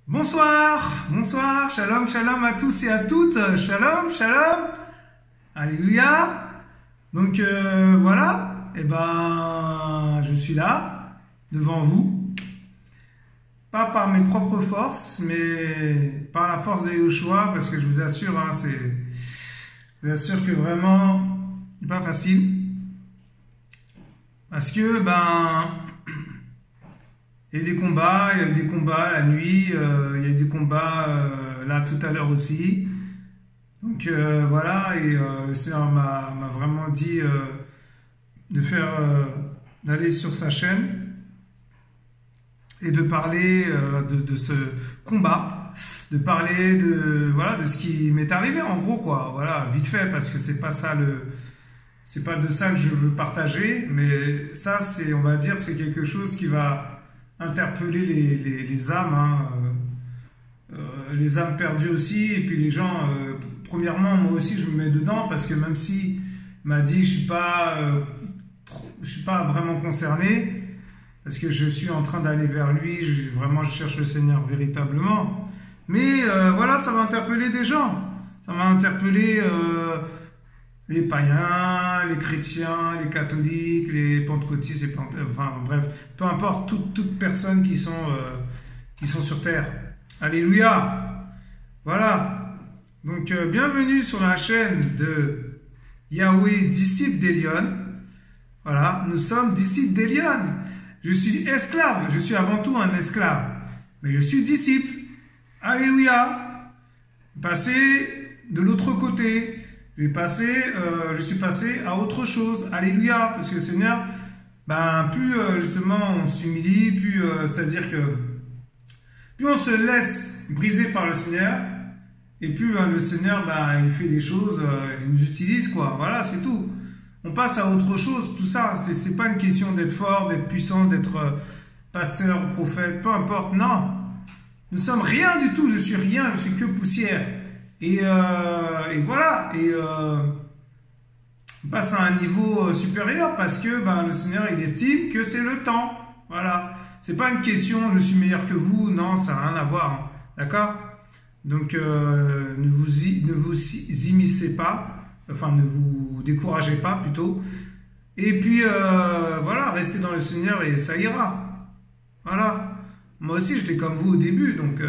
Bonsoir, bonsoir, shalom, shalom à tous et à toutes, shalom, shalom, alléluia. Donc voilà, je suis là, devant vous, pas par mes propres forces, mais par la force de Yahushua, parce que je vous assure, je vous assure que vraiment, c'est pas facile, parce que il y a des combats, il y a des combats la nuit, il y a des combats là tout à l'heure aussi. Donc voilà, et le Seigneur m'a vraiment dit d'aller sur sa chaîne et de parler de ce combat, de parler de ce qui m'est arrivé en gros quoi. Voilà, vite fait parce que c'est pas de ça que je veux partager, mais ça c'est, on va dire, c'est quelque chose qui va interpeller les âmes, les âmes perdues aussi, et puis les gens, premièrement, moi aussi je me mets dedans, parce que même si m'a dit je suis pas vraiment concerné, parce que je suis en train d'aller vers lui, je cherche le Seigneur véritablement, mais voilà, ça va interpeller des gens, ça va interpeller les païens, les chrétiens, les catholiques, les pentecôtistes, enfin bref, peu importe, toute personne qui sont sur terre. Alléluia. Voilà. Donc bienvenue sur la chaîne de Yahweh, disciple d'Elion. Voilà, nous sommes disciples d'Elion. Je suis esclave, je suis avant tout un esclave, mais je suis disciple. Alléluia. Passer de l'autre côté. Je suis passé à autre chose. Alléluia. Parce que le Seigneur, plus justement on s'humilie, plus c'est-à-dire que plus on se laisse briser par le Seigneur, et plus le Seigneur, il fait des choses, il nous utilise quoi. Voilà, c'est tout. On passe à autre chose. Tout ça, c'est pas une question d'être fort, d'être puissant, d'être pasteur, prophète, peu importe. Non, nous sommes rien du tout. Je suis rien. Je suis que poussière. Et voilà, on passe à un niveau supérieur parce que le Seigneur il estime que c'est le temps. Voilà, c'est pas une question je suis meilleur que vous, non, ça n'a rien à voir, hein. D'accord? Donc ne vous immiscez pas, enfin ne vous découragez pas plutôt. Et puis voilà, restez dans le Seigneur et ça ira. Voilà, moi aussi j'étais comme vous au début, donc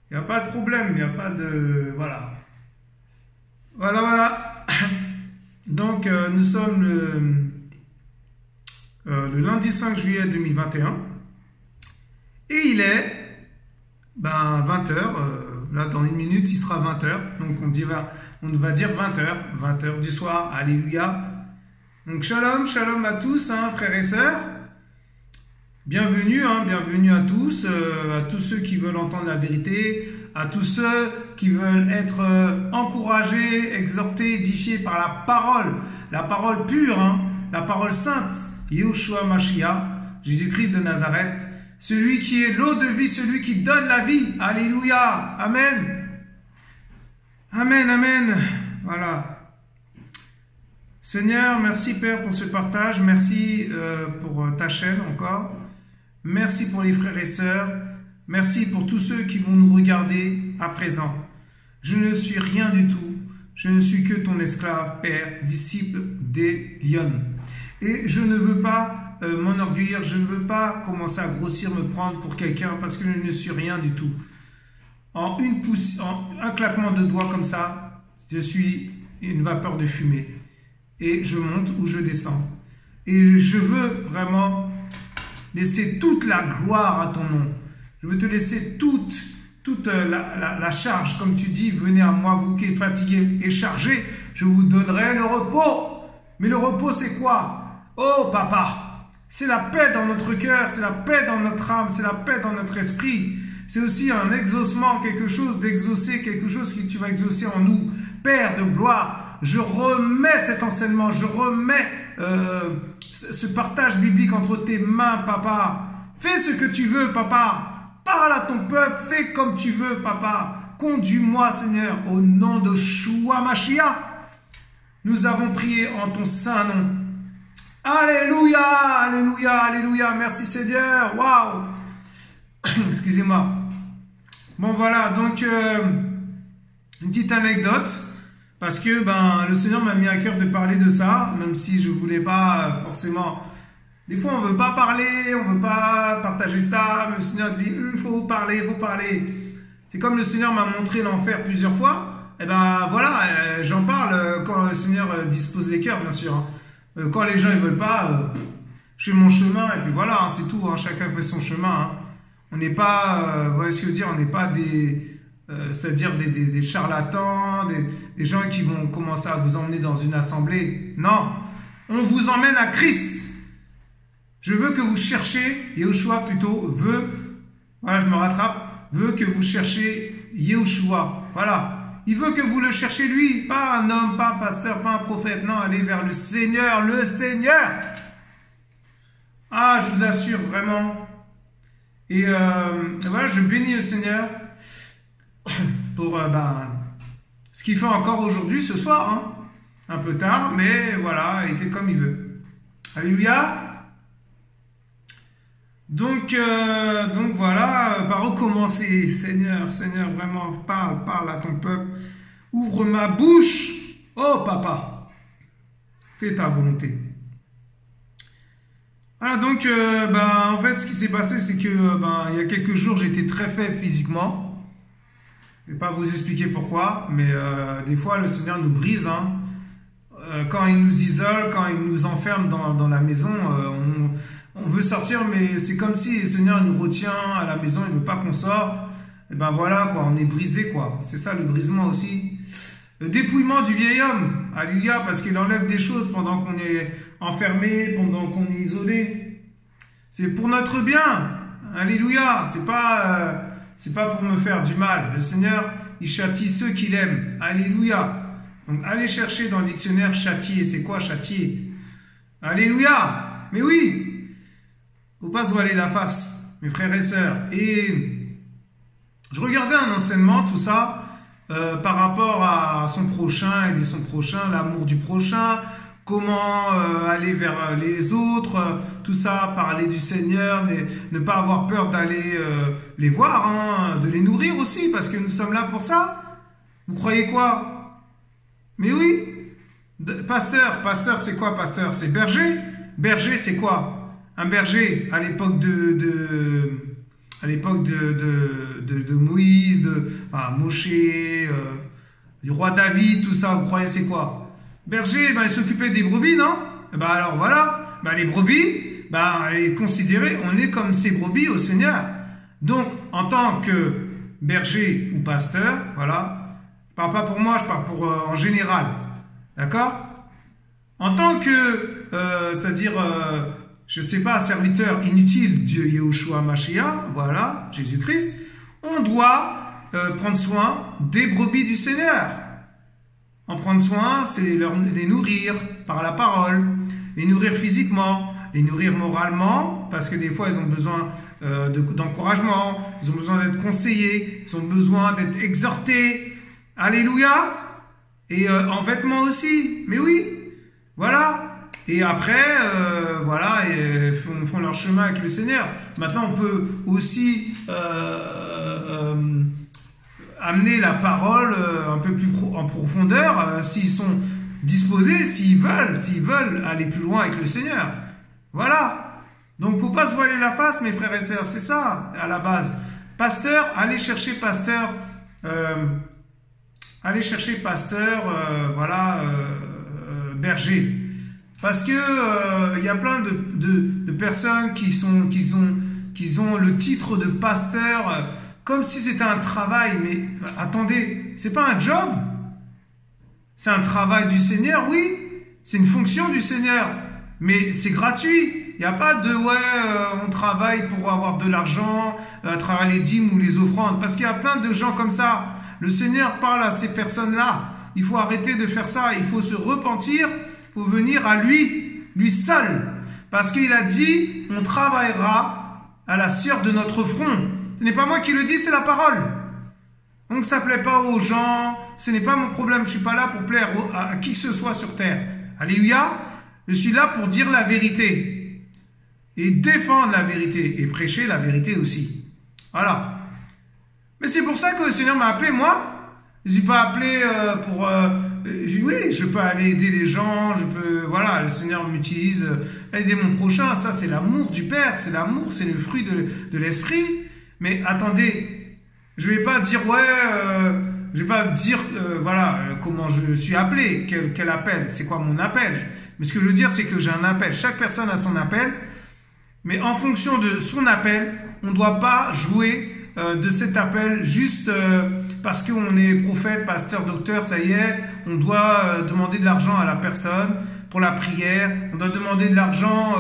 il n'y a pas de problème, il n'y a pas de... Voilà. Voilà. Donc, nous sommes le lundi 5 juillet 2021. Et il est 20h. Là, dans une minute, il sera 20h. Donc, on va dire 20h. 20h du soir. Alléluia. Donc, shalom, shalom à tous, frères et sœurs. Bienvenue, bienvenue à tous ceux qui veulent entendre la vérité, à tous ceux qui veulent être encouragés, exhortés, édifiés par la parole pure, la parole sainte, Yahushua Mashiach, Jésus-Christ de Nazareth, celui qui est l'eau de vie, celui qui donne la vie. Alléluia, amen, amen, amen. Voilà. Seigneur, merci Père pour ce partage, merci pour ta chaîne encore. Merci pour les frères et sœurs. Merci pour tous ceux qui vont nous regarder à présent. Je ne suis rien du tout. Je ne suis que ton esclave, Père, disciple d'Elion. Et je ne veux pas m'enorgueillir. Je ne veux pas commencer à grossir, me prendre pour quelqu'un parce que je ne suis rien du tout. En un claquement de doigts comme ça, je suis une vapeur de fumée. Et je monte ou je descends. Et je veux vraiment laisser toute la gloire à ton nom. Je veux te laisser toute la charge. Comme tu dis, venez à moi, vous qui êtes fatigués et chargés, je vous donnerai le repos. Mais le repos, c'est quoi? Oh, papa, c'est la paix dans notre cœur, c'est la paix dans notre âme, c'est la paix dans notre esprit. C'est aussi un exaucement, quelque chose d'exaucer, quelque chose que tu vas exaucer en nous. Père de gloire, je remets cet enseignement, je remets ce partage biblique entre tes mains, papa. Fais ce que tu veux, papa. Parle à ton peuple, fais comme tu veux, papa. Conduis-moi, Seigneur, au nom de Yahshua Mashiach. Nous avons prié en ton saint nom. Alléluia, alléluia, alléluia. Merci, Seigneur. Waouh. Excusez-moi. Bon voilà, donc une petite anecdote, parce que le Seigneur m'a mis à cœur de parler de ça, même si je voulais pas forcément. Des fois, on veut pas parler, on veut pas partager ça, mais le Seigneur dit, faut parler, faut parler. C'est comme le Seigneur m'a montré l'enfer plusieurs fois. Et voilà, j'en parle quand le Seigneur dispose les cœurs, bien sûr. Hein. Quand les gens ils veulent pas, je fais mon chemin et puis voilà, hein, c'est tout. Hein, chacun fait son chemin. Hein. On n'est pas, vous voyez ce que je veux dire, on n'est pas c'est-à-dire des charlatans, des gens qui vont commencer à vous emmener dans une assemblée. Non, on vous emmène à Christ. Je veux que vous cherchiez, Yahushua plutôt, voilà, je me rattrape, veut que vous cherchiez Yahushua. Voilà. Il veut que vous le cherchiez lui, pas un homme, pas un pasteur, pas un prophète. Non, allez vers le Seigneur, le Seigneur. Ah, je vous assure, vraiment. Et voilà, je bénis le Seigneur pour ce qu'il fait encore aujourd'hui, ce soir. Hein. Un peu tard, mais voilà, il fait comme il veut. Alléluia. Donc voilà, va recommencer. Seigneur, Seigneur, vraiment, parle à ton peuple. Ouvre ma bouche. Oh, papa. Fais ta volonté. Voilà, donc, en fait, ce qui s'est passé, c'est que, il y a quelques jours, j'étais très faible physiquement. Je ne vais pas vous expliquer pourquoi, mais des fois, le Seigneur nous brise, hein. Quand il nous isole, quand il nous enferme dans la maison, on veut sortir, mais c'est comme si le Seigneur nous retient à la maison, il ne veut pas qu'on sorte. Et voilà, quoi, on est brisé, quoi. C'est ça le brisement aussi. Le dépouillement du vieil homme, alléluia, parce qu'il enlève des choses pendant qu'on est enfermé, pendant qu'on est isolé. C'est pour notre bien, alléluia. C'est pas pour me faire du mal. Le Seigneur, il châtie ceux qu'il aime, alléluia. Donc, allez chercher dans le dictionnaire châtier. C'est quoi châtier? Alléluia. Mais oui, faut pas se voiler la face, mes frères et sœurs. Et je regardais un enseignement, tout ça, par rapport à son prochain, aider son prochain, l'amour du prochain, comment aller vers les autres, tout ça, parler du Seigneur, ne pas avoir peur d'aller les voir, hein, de les nourrir aussi, parce que nous sommes là pour ça. Vous croyez quoi? Mais oui, pasteur, c'est quoi pasteur? C'est berger. Berger, c'est quoi? Un berger, à l'époque de Moïse, Moshe, du roi David, tout ça, vous croyez c'est quoi? Berger, il s'occupait des brebis, non? Alors voilà, les brebis, elle est considérée, on est comme ces brebis au Seigneur. Donc, en tant que berger ou pasteur, voilà, je parle pas pour moi, je parle pour en général. D'accord? En tant que, c'est-à-dire, je ne sais pas, serviteur inutile de Yahushua Mashiach, voilà, Jésus-Christ, on doit prendre soin des brebis du Seigneur. En prendre soin, c'est les nourrir par la parole, les nourrir physiquement, les nourrir moralement, parce que des fois, ils ont besoin d'encouragement, ils ont besoin d'être conseillés, ils ont besoin d'être exhortés. Alléluia. Et en vêtements aussi. Mais oui. Voilà. Et après, voilà, font leur chemin avec le Seigneur. Maintenant, on peut aussi amener la parole un peu plus en profondeur, s'ils sont disposés, s'ils veulent aller plus loin avec le Seigneur. Voilà. Donc, faut pas se voiler la face, mes frères et sœurs. C'est ça, à la base. Pasteur, allez chercher pasteur. Allez chercher pasteur, berger. Parce que y a plein de personnes qui ont le titre de pasteur comme si c'était un travail. Mais attendez, c'est pas un job. C'est un travail du Seigneur, oui. C'est une fonction du Seigneur. Mais c'est gratuit. Il n'y a pas de on travaille pour avoir de l'argent à travers les dîmes ou les offrandes. Parce qu'il y a plein de gens comme ça. Le Seigneur parle à ces personnes-là. Il faut arrêter de faire ça. Il faut se repentir. Il faut venir à lui seul. Parce qu'il a dit, on travaillera à la sueur de notre front. Ce n'est pas moi qui le dis, c'est la parole. Donc ça ne plaît pas aux gens. Ce n'est pas mon problème. Je ne suis pas là pour plaire à qui que ce soit sur terre. Alléluia. Je suis là pour dire la vérité. Et défendre la vérité. Et prêcher la vérité aussi. Voilà. Mais c'est pour ça que le Seigneur m'a appelé, moi. Je ne suis pas appelé pour... je dis, oui, je peux aller aider les gens, je peux... Voilà, le Seigneur m'utilise, aider mon prochain. Ça, c'est l'amour du Père, c'est l'amour, c'est le fruit de l'Esprit. Mais attendez, je ne vais pas dire, ouais... je vais pas dire, voilà, comment je suis appelé, quel appel, c'est quoi mon appel. Mais ce que je veux dire, c'est que j'ai un appel. Chaque personne a son appel. Mais en fonction de son appel, on ne doit pas jouer de cet appel juste parce qu'on est prophète, pasteur, docteur, ça y est, on doit demander de l'argent à la personne pour la prière, on doit demander de l'argent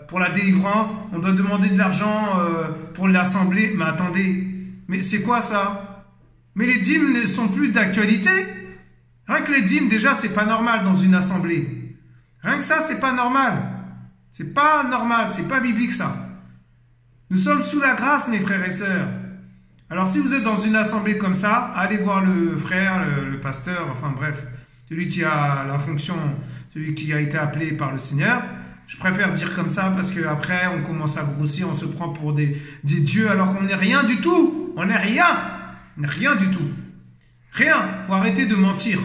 pour la délivrance, on doit demander de l'argent pour l'assemblée. Mais attendez, mais c'est quoi ça? Mais les dîmes ne sont plus d'actualité. Rien que les dîmes, déjà, c'est pas normal dans une assemblée. Rien que ça, c'est pas normal. C'est pas normal, c'est pas biblique ça. Nous sommes sous la grâce, mes frères et sœurs. Alors si vous êtes dans une assemblée comme ça, allez voir le frère, le pasteur, enfin bref, celui qui a la fonction, celui qui a été appelé par le Seigneur. Je préfère dire comme ça parce qu'après on commence à grossir, on se prend pour des dieux alors qu'on n'est rien du tout. On n'est rien. On n'est rien du tout. Rien. Faut arrêter de mentir.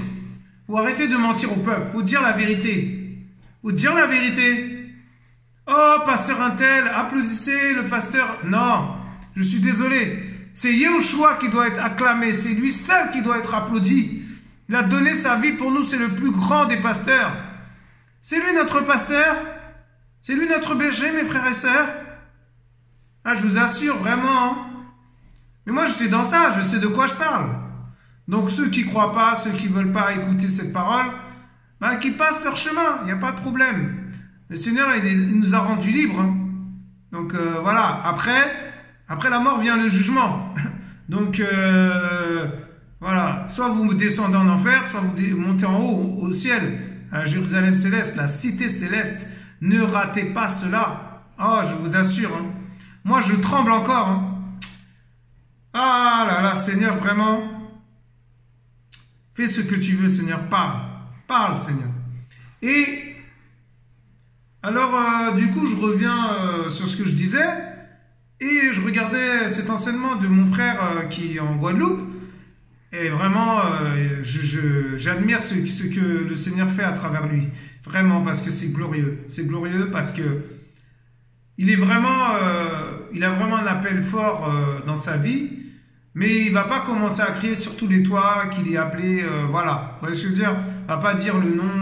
Faut arrêter de mentir au peuple. Faut dire la vérité. Faut dire la vérité. Oh, pasteur Untel, applaudissez le pasteur. Non, je suis désolé. C'est Yahushua qui doit être acclamé. C'est lui seul qui doit être applaudi. Il a donné sa vie pour nous. C'est le plus grand des pasteurs. C'est lui notre pasteur. C'est lui notre berger, mes frères et sœurs. Ah, je vous assure, vraiment. Hein. Mais moi, j'étais dans ça. Je sais de quoi je parle. Donc, ceux qui ne croient pas, ceux qui ne veulent pas écouter cette parole, ben, qui passent leur chemin. Il n'y a pas de problème. Le Seigneur, il nous a rendus libres. Hein. Donc, voilà. Après la mort vient le jugement. Donc, voilà. Soit vous descendez en enfer, soit vous montez en haut, au ciel, à Jérusalem céleste, la cité céleste. Ne ratez pas cela. Oh, je vous assure. Hein. Moi, je tremble encore. Hein. Ah là là, Seigneur, vraiment. Fais ce que tu veux, Seigneur. Parle. Parle, Seigneur. Et alors, du coup, je reviens sur ce que je disais. Et je regardais cet enseignement de mon frère qui est en Guadeloupe. Et vraiment, j'admire ce que le Seigneur fait à travers lui. Vraiment, parce que c'est glorieux. C'est glorieux parce que il est vraiment, il a vraiment un appel fort dans sa vie. Mais il ne va pas commencer à crier sur tous les toits qu'il est appelé, voilà. Vous voyez ce que je veux dire? Il ne va pas dire le nom,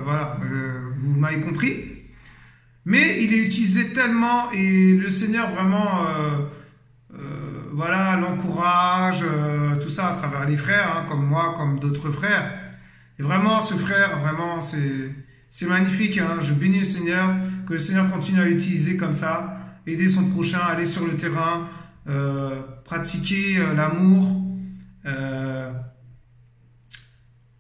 voilà. Vous m'avez compris. Mais il est utilisé tellement et le Seigneur vraiment, voilà, l'encourage, tout ça à travers les frères, hein, comme moi, comme d'autres frères. Et vraiment, ce frère, vraiment, c'est magnifique. Hein. Je bénis le Seigneur, que le Seigneur continue à l'utiliser comme ça, aider son prochain, aller sur le terrain, pratiquer l'amour,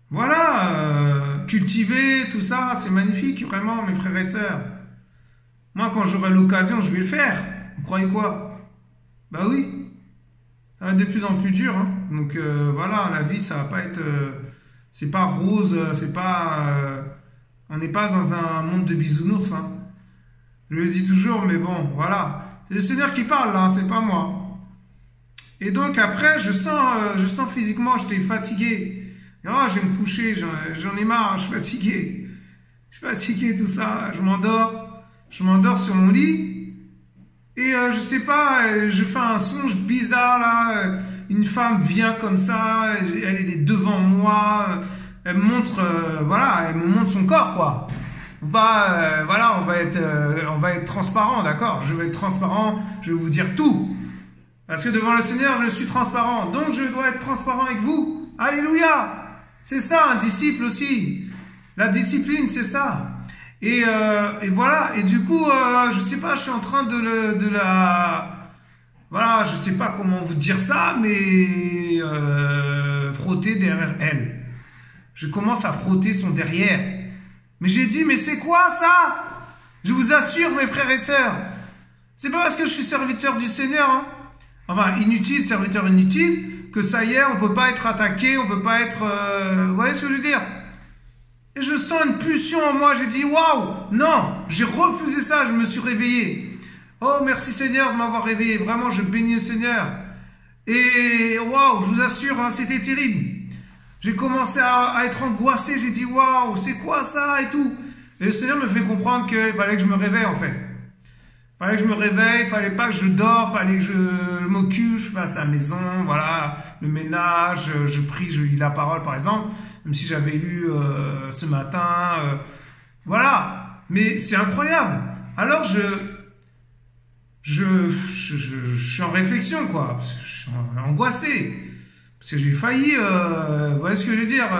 voilà, cultiver tout ça, c'est magnifique, vraiment, mes frères et sœurs. Moi, quand j'aurai l'occasion, je vais le faire. Vous croyez quoi? Bah oui. Ça va être de plus en plus dur. Hein. Donc voilà, la vie, ça va pas être... c'est pas rose, c'est pas... on n'est pas dans un monde de bisounours. Hein. Je le dis toujours, mais bon, voilà. C'est le Seigneur qui parle, là, c'est pas moi. Et donc après, je sens physiquement, j'étais fatigué. Oh, je vais me coucher, j'en ai marre, je suis fatigué. Je suis fatigué, tout ça, je m'endors. Je m'endors sur mon lit et je sais pas, je fais un songe bizarre là. Une femme vient comme ça, elle est devant moi, elle me montre, voilà, elle me montre son corps quoi. Bah, voilà, on va être transparent, d'accord. Je vais être transparent, je vais vous dire tout. Parce que devant le Seigneur, je suis transparent, donc je dois être transparent avec vous. Alléluia. C'est ça un disciple aussi. La discipline, c'est ça. Et voilà, et du coup, je sais pas, je suis en train de la... Voilà, je sais pas comment vous dire ça, mais frotter derrière elle. Je commence à frotter son derrière. Mais j'ai dit, mais c'est quoi ça? Je vous assure, mes frères et sœurs, c'est pas parce que je suis serviteur du Seigneur, hein. Enfin, inutile, serviteur inutile, que ça y est, on peut pas être attaqué, on peut pas être... vous voyez ce que je veux dire? Et je sens une pulsion en moi, j'ai dit, waouh, non, j'ai refusé ça, je me suis réveillé. Oh, merci Seigneur de m'avoir réveillé. Vraiment, je bénis le Seigneur. Et waouh, je vous assure, hein, c'était terrible. J'ai commencé à être angoissé. J'ai dit, waouh, c'est quoi ça et tout. Et le Seigneur me fait comprendre qu'il fallait que je me réveille en fait. Il fallait que je me réveille, il fallait pas que je dors, il fallait que je m'occupe, je fasse la maison, voilà, le ménage, je prie, je lis la parole par exemple, même si j'avais lu ce matin, voilà. Mais c'est incroyable. Alors je suis en réflexion quoi, je suis angoissé parce que j'ai failli, vous voyez ce que je veux dire,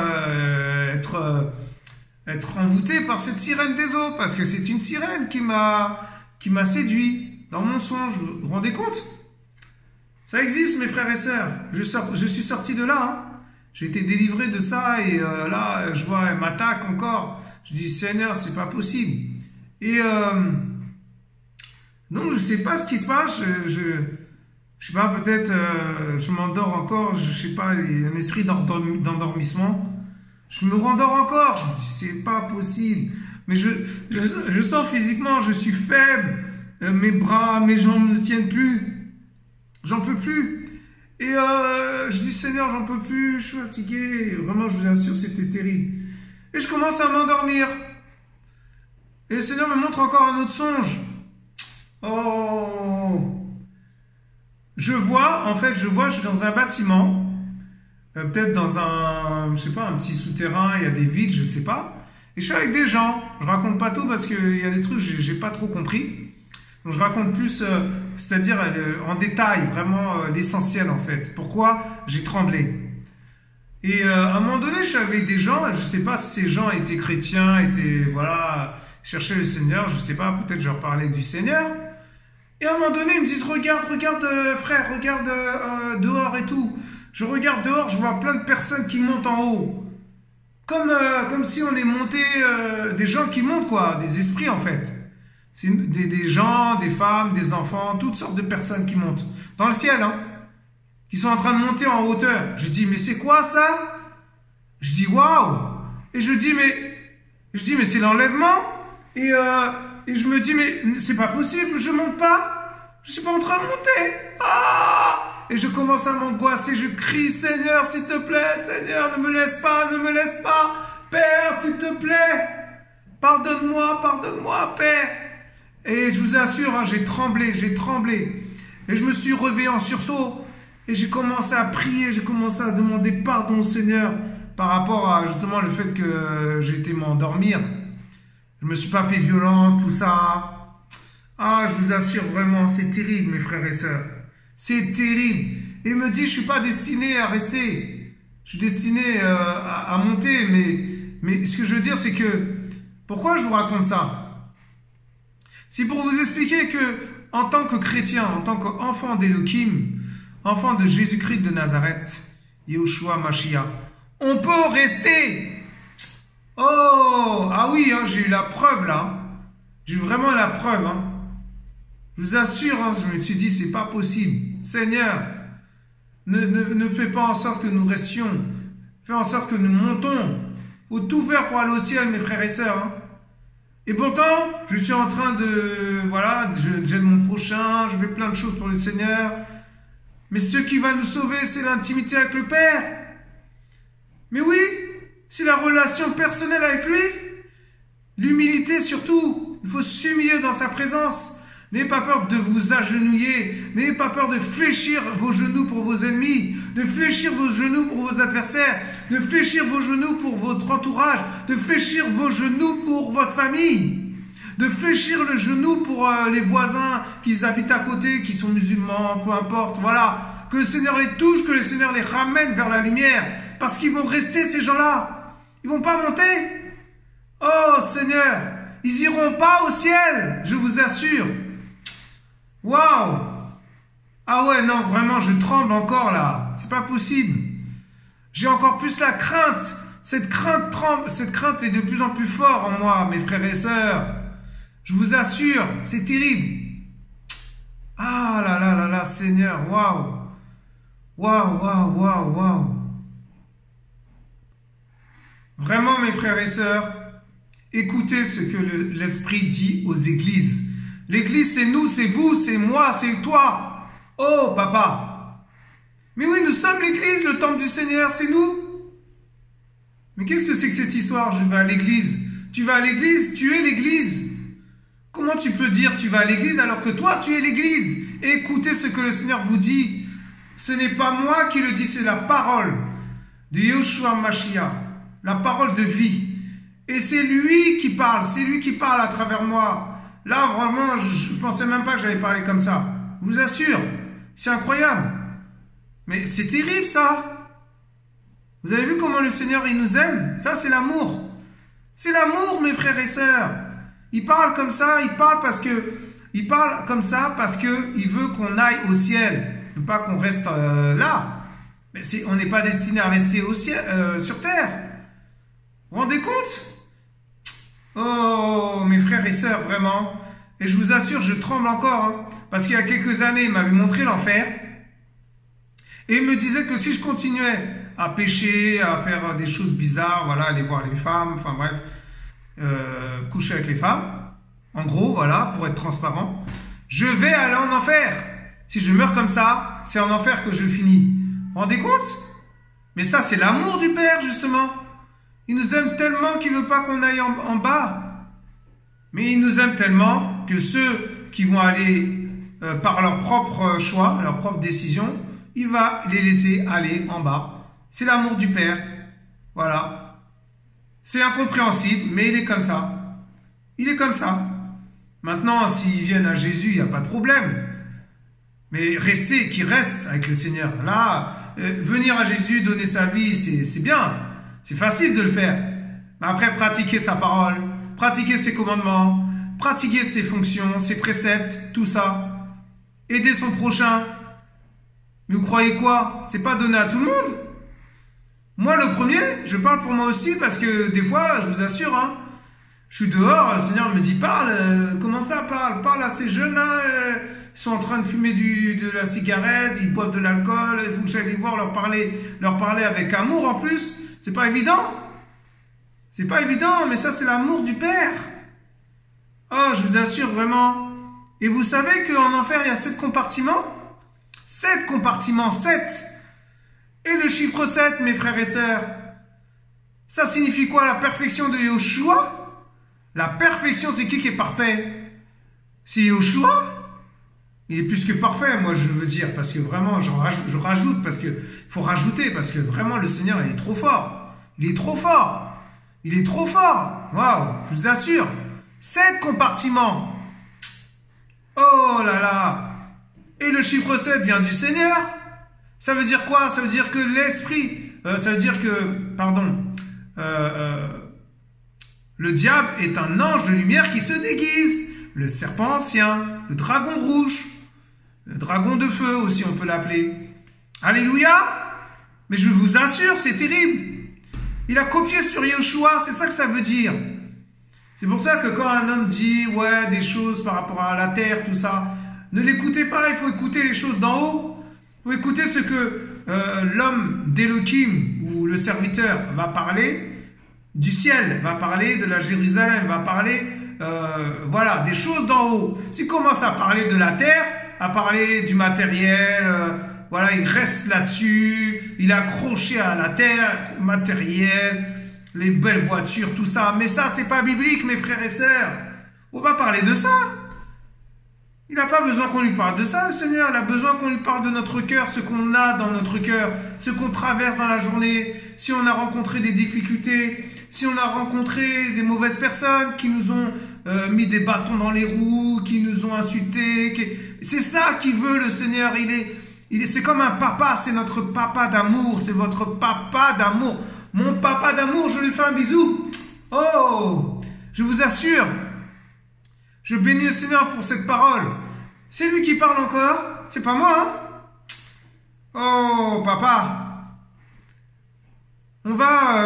être envoûté par cette sirène des eaux, parce que c'est une sirène qui m'a séduit dans mon songe. Vous vous rendez compte? Ça existe, mes frères et sœurs. Je suis sorti de là. Hein. J'ai été délivré de ça et là, je vois, elle m'attaque encore. Je dis, Seigneur, c'est pas possible. Et donc, je sais pas ce qui se passe. Je sais pas, peut-être je m'endors encore. Je sais pas, il y a un esprit d'endormissement. Je me rendors encore. Je me dis, c'est pas possible. Mais je sens physiquement, je suis faible, mes bras, mes jambes ne tiennent plus, j'en peux plus. Et je dis Seigneur, j'en peux plus, je suis fatigué. Vraiment, je vous assure, c'était terrible. Et je commence à m'endormir. Et le Seigneur me montre encore un autre songe. Oh, je suis dans un bâtiment, peut-être dans je sais pas, un petit souterrain, il y a des vides, je sais pas. Et je suis avec des gens, je raconte pas tout parce qu'il y a des trucs que j'ai pas trop compris. Donc je raconte plus, c'est-à-dire en détail, vraiment l'essentiel en fait. Pourquoi j'ai tremblé. Et à un moment donné, je suis avec des gens, et je sais pas si ces gens étaient chrétiens, voilà, cherchaient le Seigneur, je sais pas, peut-être je leur parlais du Seigneur. Et à un moment donné, ils me disent, regarde frère, regarde dehors et tout. Je regarde dehors, je vois plein de personnes qui montent en haut. Comme si on est monté, des gens qui montent quoi, des esprits en fait. C'est des gens, des femmes, des enfants, toutes sortes de personnes qui montent. Dans le ciel, hein. Qui sont en train de monter en hauteur. Je dis, mais c'est quoi ça? Je dis, waouh! Et je dis, mais c'est l'enlèvement. Et je me dis, mais c'est pas possible, je monte pas. Je suis pas en train de monter. Ah! Et je commence à m'angoisser, je crie, Seigneur, s'il te plaît, Seigneur, ne me laisse pas, Père, s'il te plaît, pardonne-moi, Père. Et je vous assure, hein, j'ai tremblé, et je me suis réveillé en sursaut, et j'ai commencé à prier, j'ai commencé à demander pardon au Seigneur, par rapport à justement le fait que j'ai été m'endormir. Je me suis pas fait violence, tout ça. Ah, je vous assure vraiment, c'est terrible, mes frères et sœurs. C'est terrible. Et il me dit, je suis pas destiné à rester. Je suis destiné à monter. Mais ce que je veux dire, c'est que... Pourquoi je vous raconte ça? C'est pour vous expliquer que, en tant que chrétien, en tant qu'enfant d'Elohim, enfant de Jésus-Christ de Nazareth, Yahushua Mashiach, on peut rester. Oh, ah oui, hein, j'ai eu la preuve là. J'ai eu vraiment la preuve, hein. Je vous assure, hein, je me suis dit, c'est pas possible. Seigneur, ne fais pas en sorte que nous restions. Fais en sorte que nous montons. Faut tout faire pour aller au ciel, mes frères et sœurs. Hein. Et pourtant, je suis en train voilà, j'aide mon prochain, je fais plein de choses pour le Seigneur. Mais ce qui va nous sauver, c'est l'intimité avec le Père. Mais oui, c'est la relation personnelle avec lui. L'humilité surtout. Il faut s'humilier dans sa présence. N'ayez pas peur de vous agenouiller. N'ayez pas peur de fléchir vos genoux pour vos ennemis, de fléchir vos genoux pour vos adversaires, de fléchir vos genoux pour votre entourage, de fléchir vos genoux pour votre famille, de fléchir le genou pour les voisins qui habitent à côté, qui sont musulmans, peu importe. Voilà. Que le Seigneur les touche, que le Seigneur les ramène vers la lumière, parce qu'ils vont rester ces gens-là. Ils vont pas monter. Oh Seigneur, ils iront pas au ciel, je vous assure. Waouh! Ah ouais, non, vraiment, je tremble encore là. C'est pas possible. J'ai encore plus la crainte. Cette crainte est de plus en plus forte en moi, mes frères et sœurs. Je vous assure, c'est terrible. Ah là là là là, Seigneur, waouh! Waouh, waouh, waouh, waouh! Vraiment, mes frères et sœurs, écoutez ce que l'Esprit dit aux églises. L'église, c'est nous, c'est vous, c'est moi, c'est toi. Oh, papa. Mais oui, nous sommes l'église, le temple du Seigneur, c'est nous. Mais qu'est-ce que c'est que cette histoire? Je vais à l'église. Tu vas à l'église, tu es l'église. Comment tu peux dire tu vas à l'église alors que toi, tu es l'église? Écoutez ce que le Seigneur vous dit. Ce n'est pas moi qui le dis, c'est la parole de Yeshua Mashiach, la parole de vie. Et c'est lui qui parle à travers moi. Là, vraiment, je ne pensais même pas que j'allais parler comme ça. Je vous assure, c'est incroyable. Mais c'est terrible ça. Vous avez vu comment le Seigneur, il nous aime? Ça, c'est l'amour. C'est l'amour, mes frères et sœurs. Il parle comme ça, il parle comme ça parce qu'il veut qu'on aille au ciel. Il ne veut pas qu'on reste là. Mais on n'est pas destiné à rester au ciel, sur terre. Vous vous rendez compte? Oh, mes frères et sœurs, vraiment. Et je vous assure, je tremble encore. Hein, parce qu'il y a quelques années, il m'avait montré l'enfer. Et il me disait que si je continuais à pécher, à faire des choses bizarres, voilà, aller voir les femmes, enfin bref, coucher avec les femmes, en gros, voilà, pour être transparent, je vais aller en enfer. Si je meurs comme ça, c'est en enfer que je finis. Vous vous rendez compte? Mais ça, c'est l'amour du Père, justement. Il nous aime tellement qu'il ne veut pas qu'on aille en bas. Mais il nous aime tellement que ceux qui vont aller par leur propre choix, leur propre décision, il va les laisser aller en bas. C'est l'amour du Père. Voilà. C'est incompréhensible, mais il est comme ça. Il est comme ça. Maintenant, s'ils viennent à Jésus, il n'y a pas de problème. Mais qu'ils restent avec le Seigneur. Là, venir à Jésus, donner sa vie, c'est bien. C'est facile de le faire. Mais après, pratiquer sa parole, pratiquer ses commandements, pratiquer ses fonctions, ses préceptes, tout ça. Aider son prochain. Mais vous croyez quoi? C'est pas donné à tout le monde. Moi, le premier, je parle pour moi aussi parce que des fois, je vous assure, hein, je suis dehors, le Seigneur me dit parle, comment ça parle à ces jeunes-là, ils sont en train de fumer de la cigarette, ils boivent de l'alcool, il faut que j'aille les voir, leur parler avec amour en plus. C'est pas évident. C'est pas évident, mais ça, c'est l'amour du Père. Oh, je vous assure vraiment. Et vous savez qu'en enfer, il y a 7 compartiments? 7 compartiments, 7. Et le chiffre 7, mes frères et sœurs, ça signifie quoi? La perfection de Yeshua? La perfection, c'est qui est parfait? C'est Yeshua? Il est plus que parfait, moi je veux dire, parce que vraiment, je rajoute, parce que faut rajouter, parce que vraiment le Seigneur, il est trop fort. Il est trop fort. Il est trop fort. Waouh, je vous assure. 7 compartiments. Oh là là. Et le chiffre 7 vient du Seigneur. Ça veut dire quoi? Ça veut dire que l'esprit, le diable est un ange de lumière qui se déguise. Le serpent ancien, le dragon rouge, le dragon de feu aussi on peut l'appeler. Alléluia! Mais je vous assure, c'est terrible. Il a copié sur Yeshua, c'est ça que ça veut dire. C'est pour ça que quand un homme dit ouais des choses par rapport à la terre, tout ça, ne l'écoutez pas, il faut écouter les choses d'en haut. Il faut écouter ce que l'homme d'Elohim ou le serviteur va parler du ciel, va parler de la Jérusalem, va parler voilà, des choses d'en haut. S'il commence à parler de la terre, à parler du matériel, voilà, il reste là-dessus, il est accroché à la terre, matériel, les belles voitures, tout ça. Mais ça, c'est pas biblique, mes frères et sœurs. On va parler de ça. Il n'a pas besoin qu'on lui parle de ça, le Seigneur. Il a besoin qu'on lui parle de notre cœur, ce qu'on a dans notre cœur, ce qu'on traverse dans la journée. Si on a rencontré des difficultés, si on a rencontré des mauvaises personnes qui nous ont mis des bâtons dans les roues, qui nous ont insultés. C'est ça qu'il veut, le Seigneur. C'est comme un papa, c'est notre papa d'amour, c'est votre papa d'amour. Mon papa d'amour, je lui fais un bisou. Oh, je vous assure. Je bénis le Seigneur pour cette parole. C'est lui qui parle encore. C'est pas moi, hein? Oh, papa. On va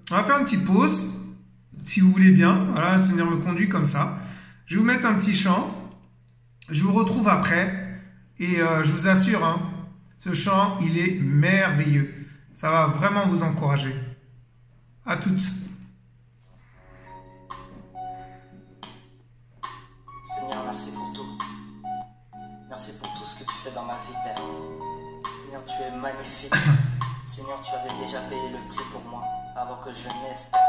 faire une petite pause. Si vous voulez bien. Voilà, le Seigneur me conduit comme ça. Je vais vous mettre un petit chant. Je vous retrouve après. Et je vous assure, hein, ce chant, il est merveilleux. Ça va vraiment vous encourager. À toutes. Seigneur, merci pour tout. Merci pour tout ce que tu fais dans ma vie, Père. Seigneur, tu es magnifique. Seigneur, tu avais déjà payé le prix pour moi avant que je naisse, Père.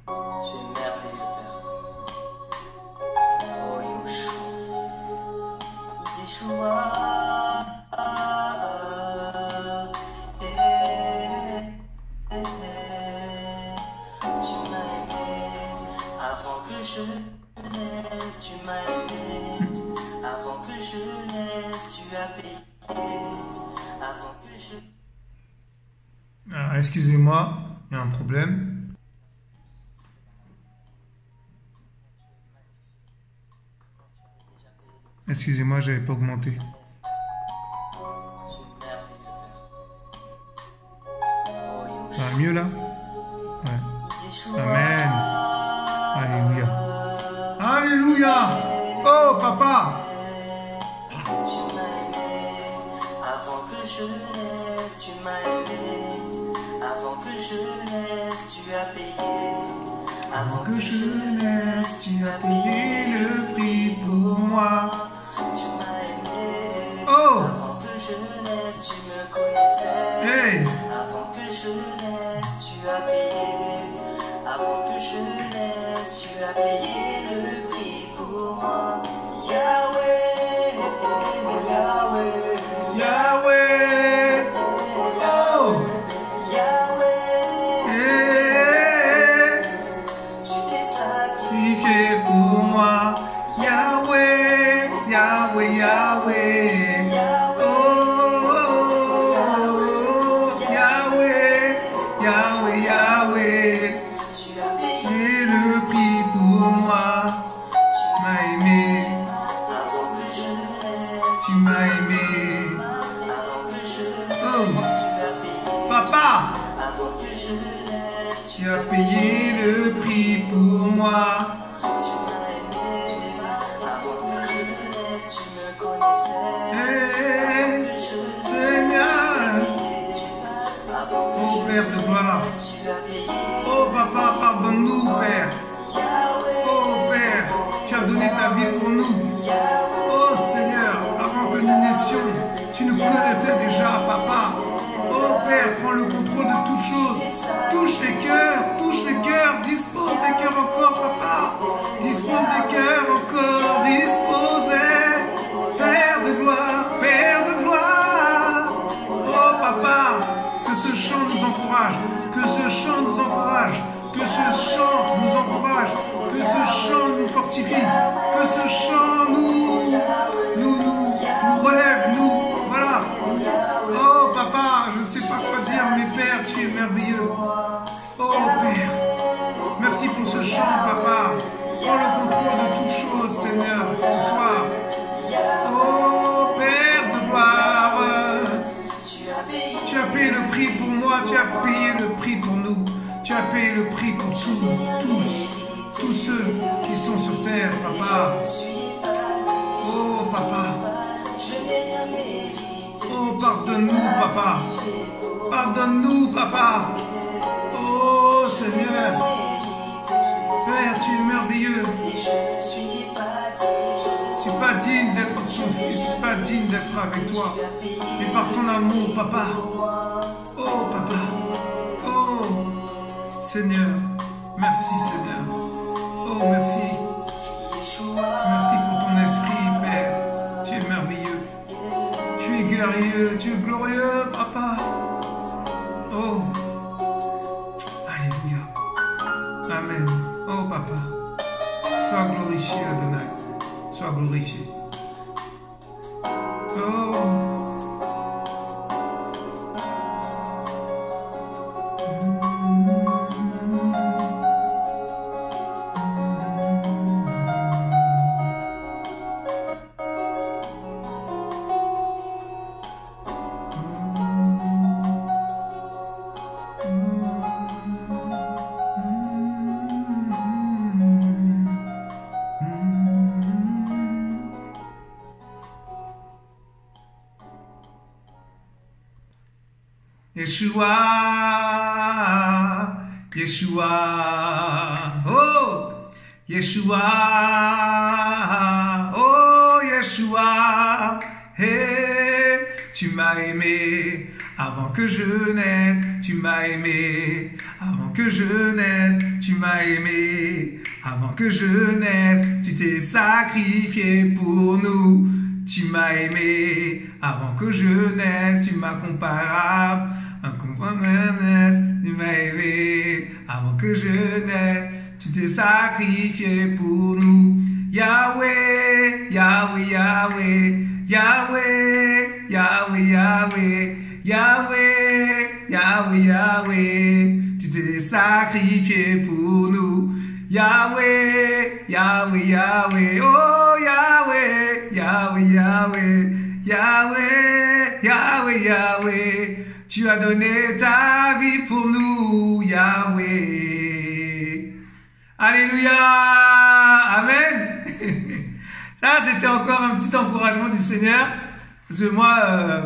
Tu es merveilleux, Père. Oh, Yeshua. Yeshua. Tu m'as aimé avant que je naisse. Tu m'as aimé avant que je naisse. Tu as payé avant que je... Ah, excusez-moi, il y a un problème. Excusez-moi, j'avais pas augmenté. Ça va mieux là? Ouais. Amen. Alléluia. Alléluia. Oh papa. Tu m'as aimé avant que je naisse. Tu m'as aimé avant que je naisse. Tu as payé. Avant que je naisse, tu as payé le prix pour moi. Tu m'as aimé. Oh. Avant que je naisse, tu me connaissais. Hey. Avant que je naisse, tu as payé. Avant que je naisse, tu as payé le prix pour moi. Yahweh, oh Yahweh, Yahweh. Oh. Yahweh, Hey. tu t'es sacrifié. Tu fais pour moi. Yahweh. Yahweh. Yahweh. Oh. Yahweh. Yahweh. Yahweh. Tu as payé. Et le prix pour moi. Tu m'as aimé. Avant que je naisse, Tu m'as aimé. avant que je Oh. naisse, tu as payé. Papa. Avant que je naisse, Tu as payé le prix pour moi. tu m'as aimé. Avant que je naisse, tu me connaissais. Hey, Avant que je naisse, Seigneur. avant que Oh je Père de gloire. naisse, tu as payé. Oh Papa, pardonne-nous, Père. Yahweh, Oh Père, tu as donné ta vie pour nous. Oh Seigneur, avant que nous naissions, tu nous connaissais déjà, Papa. Oh Père, prends le contrôle de toutes choses. Touche les cœurs, dispose des cœurs encore, Papa. Dispose des cœurs encore, disposez. Père de gloire, Père de gloire. Oh Papa, que ce chant nous encourage, que ce chant nous encourage, que ce chant nous encourage, que ce chant nous fortifie, que ce chant nous relève, nous, voilà. Oh Papa, je ne sais pas quoi dire, mais Père, tu es merveilleux. Oh Père, merci pour ce chant, Papa. Prends le contrôle de toutes choses, Seigneur, ce soir. Oh Père de gloire, tu as payé le prix pour moi, tu as payé le prix pour nous, tu as payé le prix pour tous ceux qui sont sur terre, Papa. Oh Papa, oh pardonne-nous, Papa, pardonne-nous, Papa. Oh Seigneur, Père, tu es merveilleux. Je suis pas digne d'être ton fils, je suis pas digne d'être avec toi. Mais par ton amour, Papa. Oh, Papa. Oh, Seigneur. Merci, Seigneur. Oh, merci. Merci pour ton esprit, Père. Tu es merveilleux. Tu es glorieux, tu es glorieux, Papa. Oh. Alléluia. Amen. Oh, Papa. Sois glorifié, Adonai. Sois glorifié. Oh. Yeshua, Yeshua, oh, Yeshua, oh Yeshua, hey, tu m'as aimé avant que je naisse, tu m'as aimé avant que je naisse, tu m'as aimé avant que je naisse, tu t'es sacrifié pour nous, tu m'as aimé avant que je naisse, tu m'as incomparable, tu m'as aimé avant que je naisse, tu t'es sacrifié pour nous. Yahweh, Yahweh, Yahweh, Yahweh, Yahweh, Yahweh, Yahweh, Yahweh, Yahweh, tu t'es sacrifié pour nous. Yahweh, Yahweh, Yahweh, oh Yahweh, Yahweh, Yahweh, Yahweh, Yahweh, Yahweh, tu as donné ta vie pour nous, Yahweh. Alléluia, amen. Ça, c'était encore un petit encouragement du Seigneur, parce que moi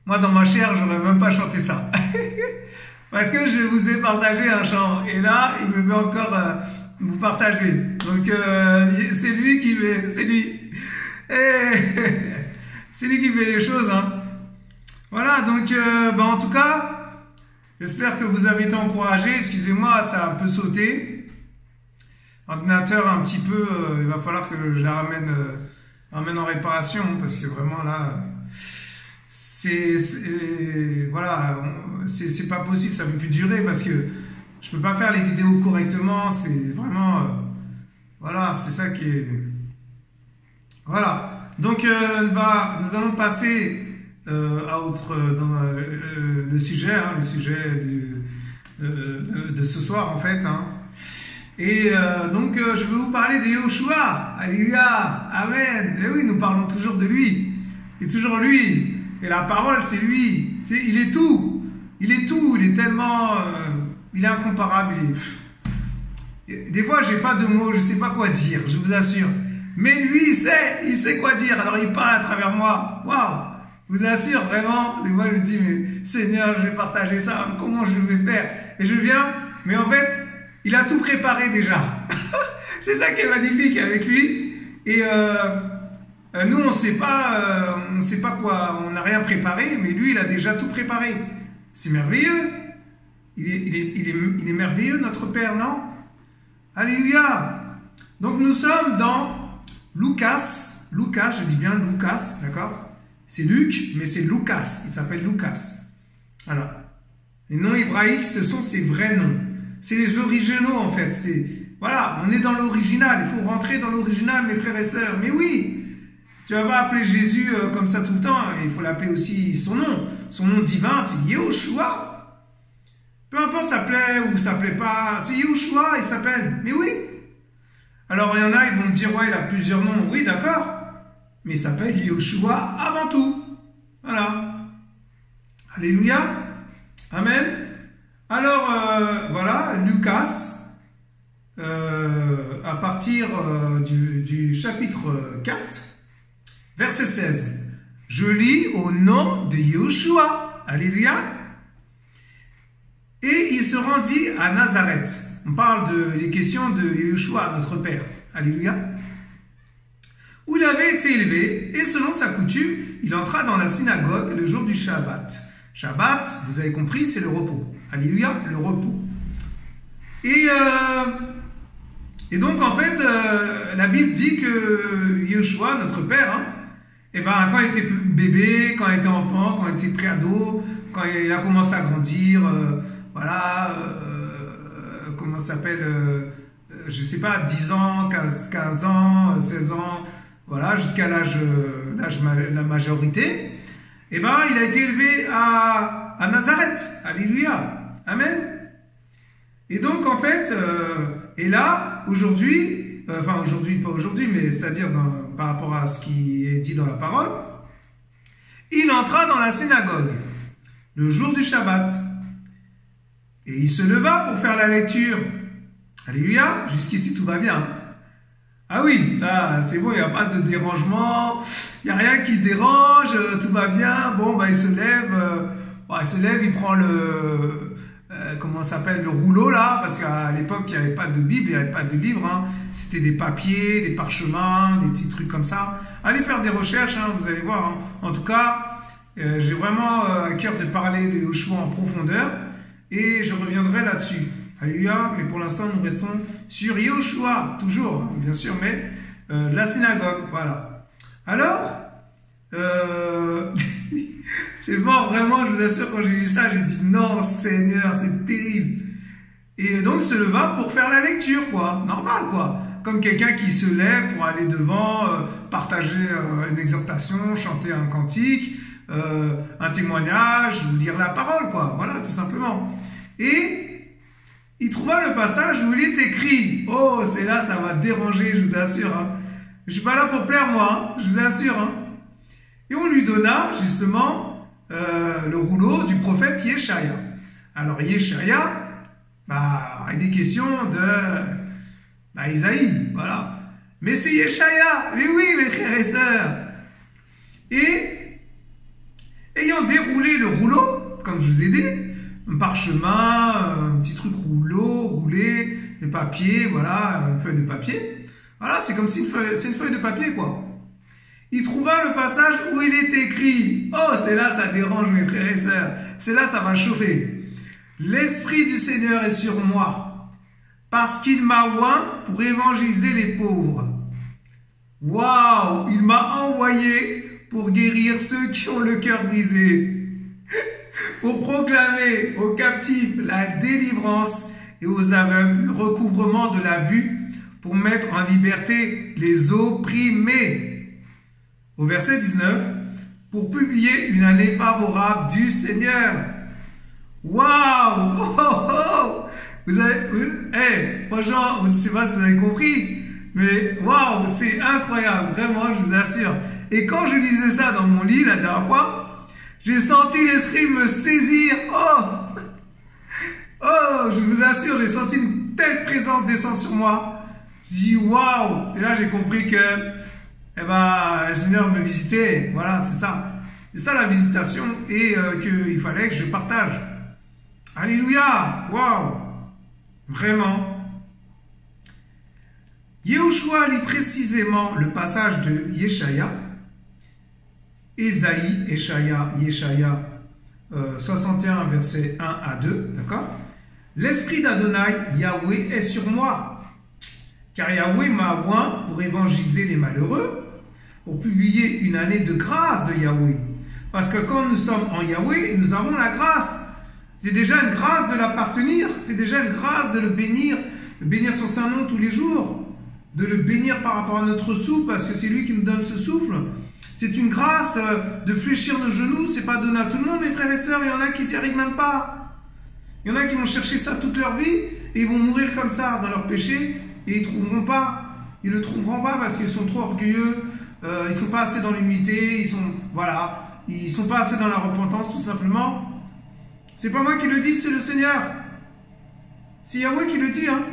dans ma chair, j'aurais même pas chanté ça. Parce que je vous ai partagé un chant, et là, il me veut encore vous partager. Donc, c'est lui qui fait, c'est lui. C'est lui qui fait les choses, hein. Voilà, donc, en tout cas, j'espère que vous avez été encouragés. Excusez-moi, ça a un peu sauté. Ordinateur un petit peu, il va falloir que je la ramène en réparation, parce que vraiment là, voilà, c'est pas possible, ça ne peut plus durer, parce que je peux pas faire les vidéos correctement, c'est vraiment, voilà, c'est ça qui est, voilà. Donc nous allons passer à le sujet, hein, le sujet de ce soir en fait, hein. Et donc, je vais vous parler de Yeshua. Alléluia. Amen. Et oui, nous parlons toujours de lui. Et toujours lui. Et la parole, c'est lui. Il est tout. Il est tout. Il est tellement... il est incomparable. Des fois, j'ai pas de mots. Je sais pas quoi dire. Je vous assure. Mais lui, il sait quoi dire. Alors, il parle à travers moi. Waouh. Je vous assure, vraiment. Des fois, je me dis, mais Seigneur, je vais partager ça. Comment je vais faire? Et je viens. Mais en fait... il a tout préparé déjà. C'est ça qui est magnifique avec lui. Et nous, on ne sait pas quoi, on n'a rien préparé, mais lui, il a déjà tout préparé. C'est merveilleux. Il est merveilleux, notre Père, non? Alléluia. Donc, nous sommes dans Lucas, je dis bien Lucas, d'accord? C'est Luc, mais c'est Lucas. Il s'appelle Lucas. Voilà. Les noms hébraïques, ce sont ses vrais noms. C'est les originaux en fait, voilà, on est dans l'original, il faut rentrer dans l'original mes frères et sœurs, mais oui, tu vas pas appeler Jésus comme ça tout le temps, il faut l'appeler aussi son nom divin c'est Yeshua, peu importe ça plaît ou ça plaît pas, c'est Yeshua, il s'appelle, mais oui, alors il y en a, ils vont me dire, ouais il a plusieurs noms, oui d'accord, mais il s'appelle Yeshua avant tout, voilà, alléluia, amen. Alors, voilà, Lucas, à partir du chapitre 4, verset 16. Je lis au nom de Yeshua, alléluia. Et il se rendit à Nazareth. On parle des questions de Yeshua, notre Père, alléluia. Où il avait été élevé, et selon sa coutume, il entra dans la synagogue le jour du Shabbat. Shabbat, vous avez compris, c'est le repos. Alléluia, le repos. Et donc, en fait, la Bible dit que Yeshua, notre Père, hein, quand il était bébé, quand il était enfant, quand il était préado, quand il a commencé à grandir, voilà, comment ça s'appelle, je sais pas, 10 ans, 15 ans, 16 ans, voilà, jusqu'à la majorité, il a été élevé à Nazareth. Alléluia. Amen. Et donc, en fait, et là, aujourd'hui, pas aujourd'hui, mais c'est-à-dire par rapport à ce qui est dit dans la parole, il entra dans la synagogue le jour du Shabbat. Et il se leva pour faire la lecture. Alléluia. Jusqu'ici, tout va bien. Ah oui, là, c'est bon, il n'y a pas de dérangement, il n'y a rien qui dérange, tout va bien. Bon, il se lève, il prend comment ça s'appelle, le rouleau là, parce qu'à l'époque il n'y avait pas de Bible, il n'y avait pas de livre, hein. C'était des papiers, des parchemins, des petits trucs comme ça. Allez faire des recherches, hein, vous allez voir. Hein. En tout cas, j'ai vraiment à cœur de parler de Yoshua en profondeur et je reviendrai là-dessus. Alléluia, mais pour l'instant nous restons sur Yoshua, toujours, hein, bien sûr, mais la synagogue, voilà. Alors, c'est fort, vraiment, je vous assure, quand j'ai lu ça, j'ai dit non, Seigneur, c'est terrible. Et donc, se leva pour faire la lecture, quoi, normal, quoi. Comme quelqu'un qui se lève pour aller devant, partager une exhortation, chanter un cantique, un témoignage, ou lire la parole, quoi, voilà, tout simplement. Et il trouva le passage où il est écrit, oh, c'est là, ça va déranger, je vous assure, hein. Je suis pas là pour plaire, moi, hein, je vous assure, hein. Et on lui donna, justement, le rouleau du prophète Yeshaya. Alors Yeshaya, il est question de Isaïe, voilà. Mais c'est Yeshaya, mais oui mes frères et sœurs. Et ayant déroulé le rouleau, comme je vous ai dit, un parchemin, un petit truc roulé, des papiers, voilà, une feuille de papier. Voilà, c'est comme si c'est une feuille de papier, quoi. Il trouva le passage où il est écrit, oh, c'est là, ça dérange mes frères et sœurs, c'est là, ça va chauffer. L'Esprit du Seigneur est sur moi, parce qu'il m'a oint pour évangéliser les pauvres. Waouh, il m'a envoyé pour guérir ceux qui ont le cœur brisé, pour proclamer aux captifs la délivrance et aux aveugles le recouvrement de la vue, pour mettre en liberté les opprimés. Au verset 19, pour publier une année favorable du Seigneur. Waouh! Oh, oh, oh. Vous avez, franchement, je ne sais pas si vous avez compris, mais waouh, c'est incroyable, vraiment, je vous assure. Et quand je lisais ça dans mon lit la dernière fois, j'ai senti l'esprit me saisir. Oh, je vous assure, j'ai senti une telle présence descendre sur moi. Je dis waouh, c'est là que j'ai compris que le Seigneur me visitait, voilà, c'est ça. C'est ça la visitation et qu'il fallait que je partage. Alléluia, waouh, vraiment. Yehoshua lit précisément le passage de Yeshaya, Yeshaya 61, versets 1 à 2, d'accord? L'esprit d'Adonai, Yahweh, est sur moi, car Yahweh m'a oint pour évangéliser les malheureux, pour publier une année de grâce de Yahweh. Parce que quand nous sommes en Yahweh, nous avons la grâce. C'est déjà une grâce de l'appartenir, c'est déjà une grâce de le bénir son saint nom tous les jours, de le bénir par rapport à notre souffle, parce que c'est lui qui nous donne ce souffle. C'est une grâce de fléchir nos genoux, c'est pas donné à tout le monde, mes frères et sœurs, il y en a qui s'y arrivent même pas. Il y en a qui vont chercher ça toute leur vie, et ils vont mourir comme ça dans leur péché, et ils trouveront pas. Ils le trouveront pas parce qu'ils sont trop orgueilleux, ils sont pas assez dans l'humilité, ils sont pas assez dans la repentance, tout simplement. C'est pas moi qui le dis, c'est le Seigneur. C'est Yahweh qui le dit, hein.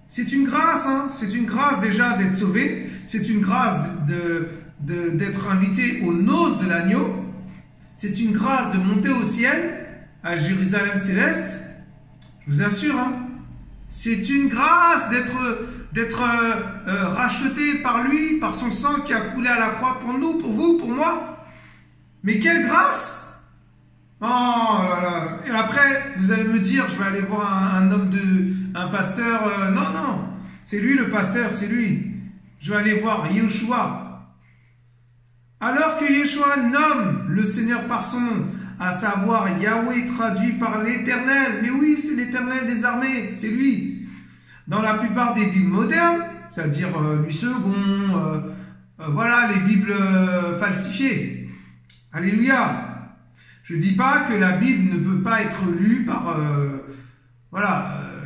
C'est une grâce, hein. C'est une grâce déjà d'être sauvé. C'est une grâce d'être invité aux noces de l'agneau. C'est une grâce de monter au ciel, à Jérusalem céleste. Je vous assure, hein. C'est une grâce d'être racheté par lui, par son sang qui a coulé à la croix pour nous, pour vous, pour moi. Mais quelle grâce! Oh là là. Et après, vous allez me dire, je vais aller voir un pasteur. Non, c'est lui le pasteur, c'est lui. Je vais aller voir Yehoshua. Alors que Yehoshua nomme le Seigneur par son nom, à savoir Yahweh traduit par l'Éternel. Mais oui, c'est l'Éternel des armées, c'est lui. Dans la plupart des Bibles modernes, c'est-à-dire Louis II, voilà, les Bibles falsifiées. Alléluia. Je ne dis pas que la Bible ne peut pas être lue par...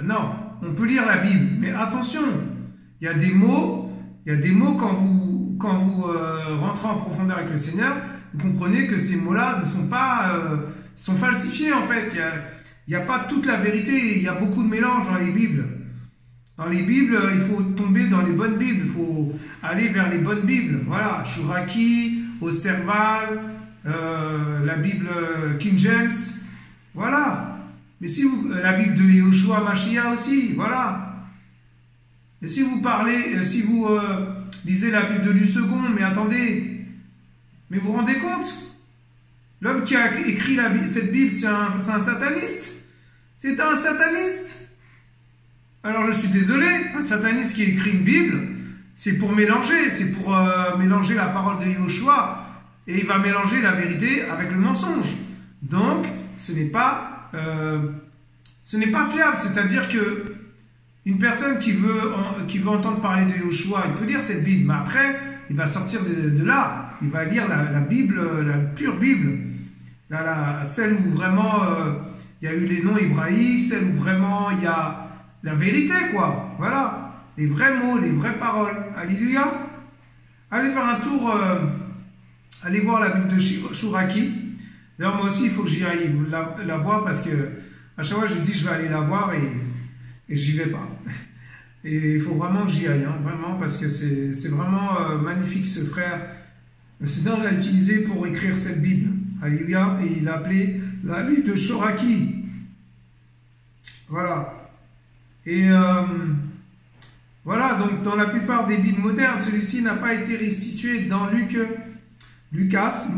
non, on peut lire la Bible, mais attention, il y a des mots quand vous rentrez en profondeur avec le Seigneur, vous comprenez que ces mots-là ne sont pas... sont falsifiés en fait, il n'y a pas toute la vérité, il y a beaucoup de mélange dans les Bibles. Dans les Bibles, il faut tomber dans les bonnes Bibles, il faut aller vers les bonnes Bibles. Voilà, Shuraki, Osterval... la Bible King James, voilà, Mais si vous, la Bible de Yehoshua Mashiach aussi, voilà. Et si vous parlez, si vous lisez la Bible de Lu Second, mais attendez, mais vous vous rendez compte? L'homme qui a écrit cette Bible, c'est un sataniste. C'est un sataniste. Alors je suis désolé, un sataniste qui écrit une Bible, c'est pour mélanger, mélanger la parole de Yehoshua, et il va mélanger la vérité avec le mensonge. Donc, ce n'est pas fiable. C'est-à-dire que une personne qui veut entendre parler de Yehoshua, il peut lire cette Bible, mais après, il va sortir de là, il va lire la Bible, la pure Bible, celle où vraiment il y a eu les noms hébraïques, celle où vraiment il y a la vérité, quoi. Voilà, les vrais mots, les vraies paroles. Alléluia. Allez faire un tour, allez voir la Bible de Shuraki. D'ailleurs, moi aussi, il faut que j'y aille la voir parce que à chaque fois, je dis je vais aller la voir et j'y vais pas. Et il faut vraiment que j'y aille, hein, vraiment, parce que c'est vraiment magnifique ce frère. Le Seigneur l'a utilisé pour écrire cette Bible. Alléluia. Et il l'a appelé la Bible de Shuraki. Voilà. Et voilà, donc dans la plupart des Bibles modernes, celui-ci n'a pas été restitué dans Lucas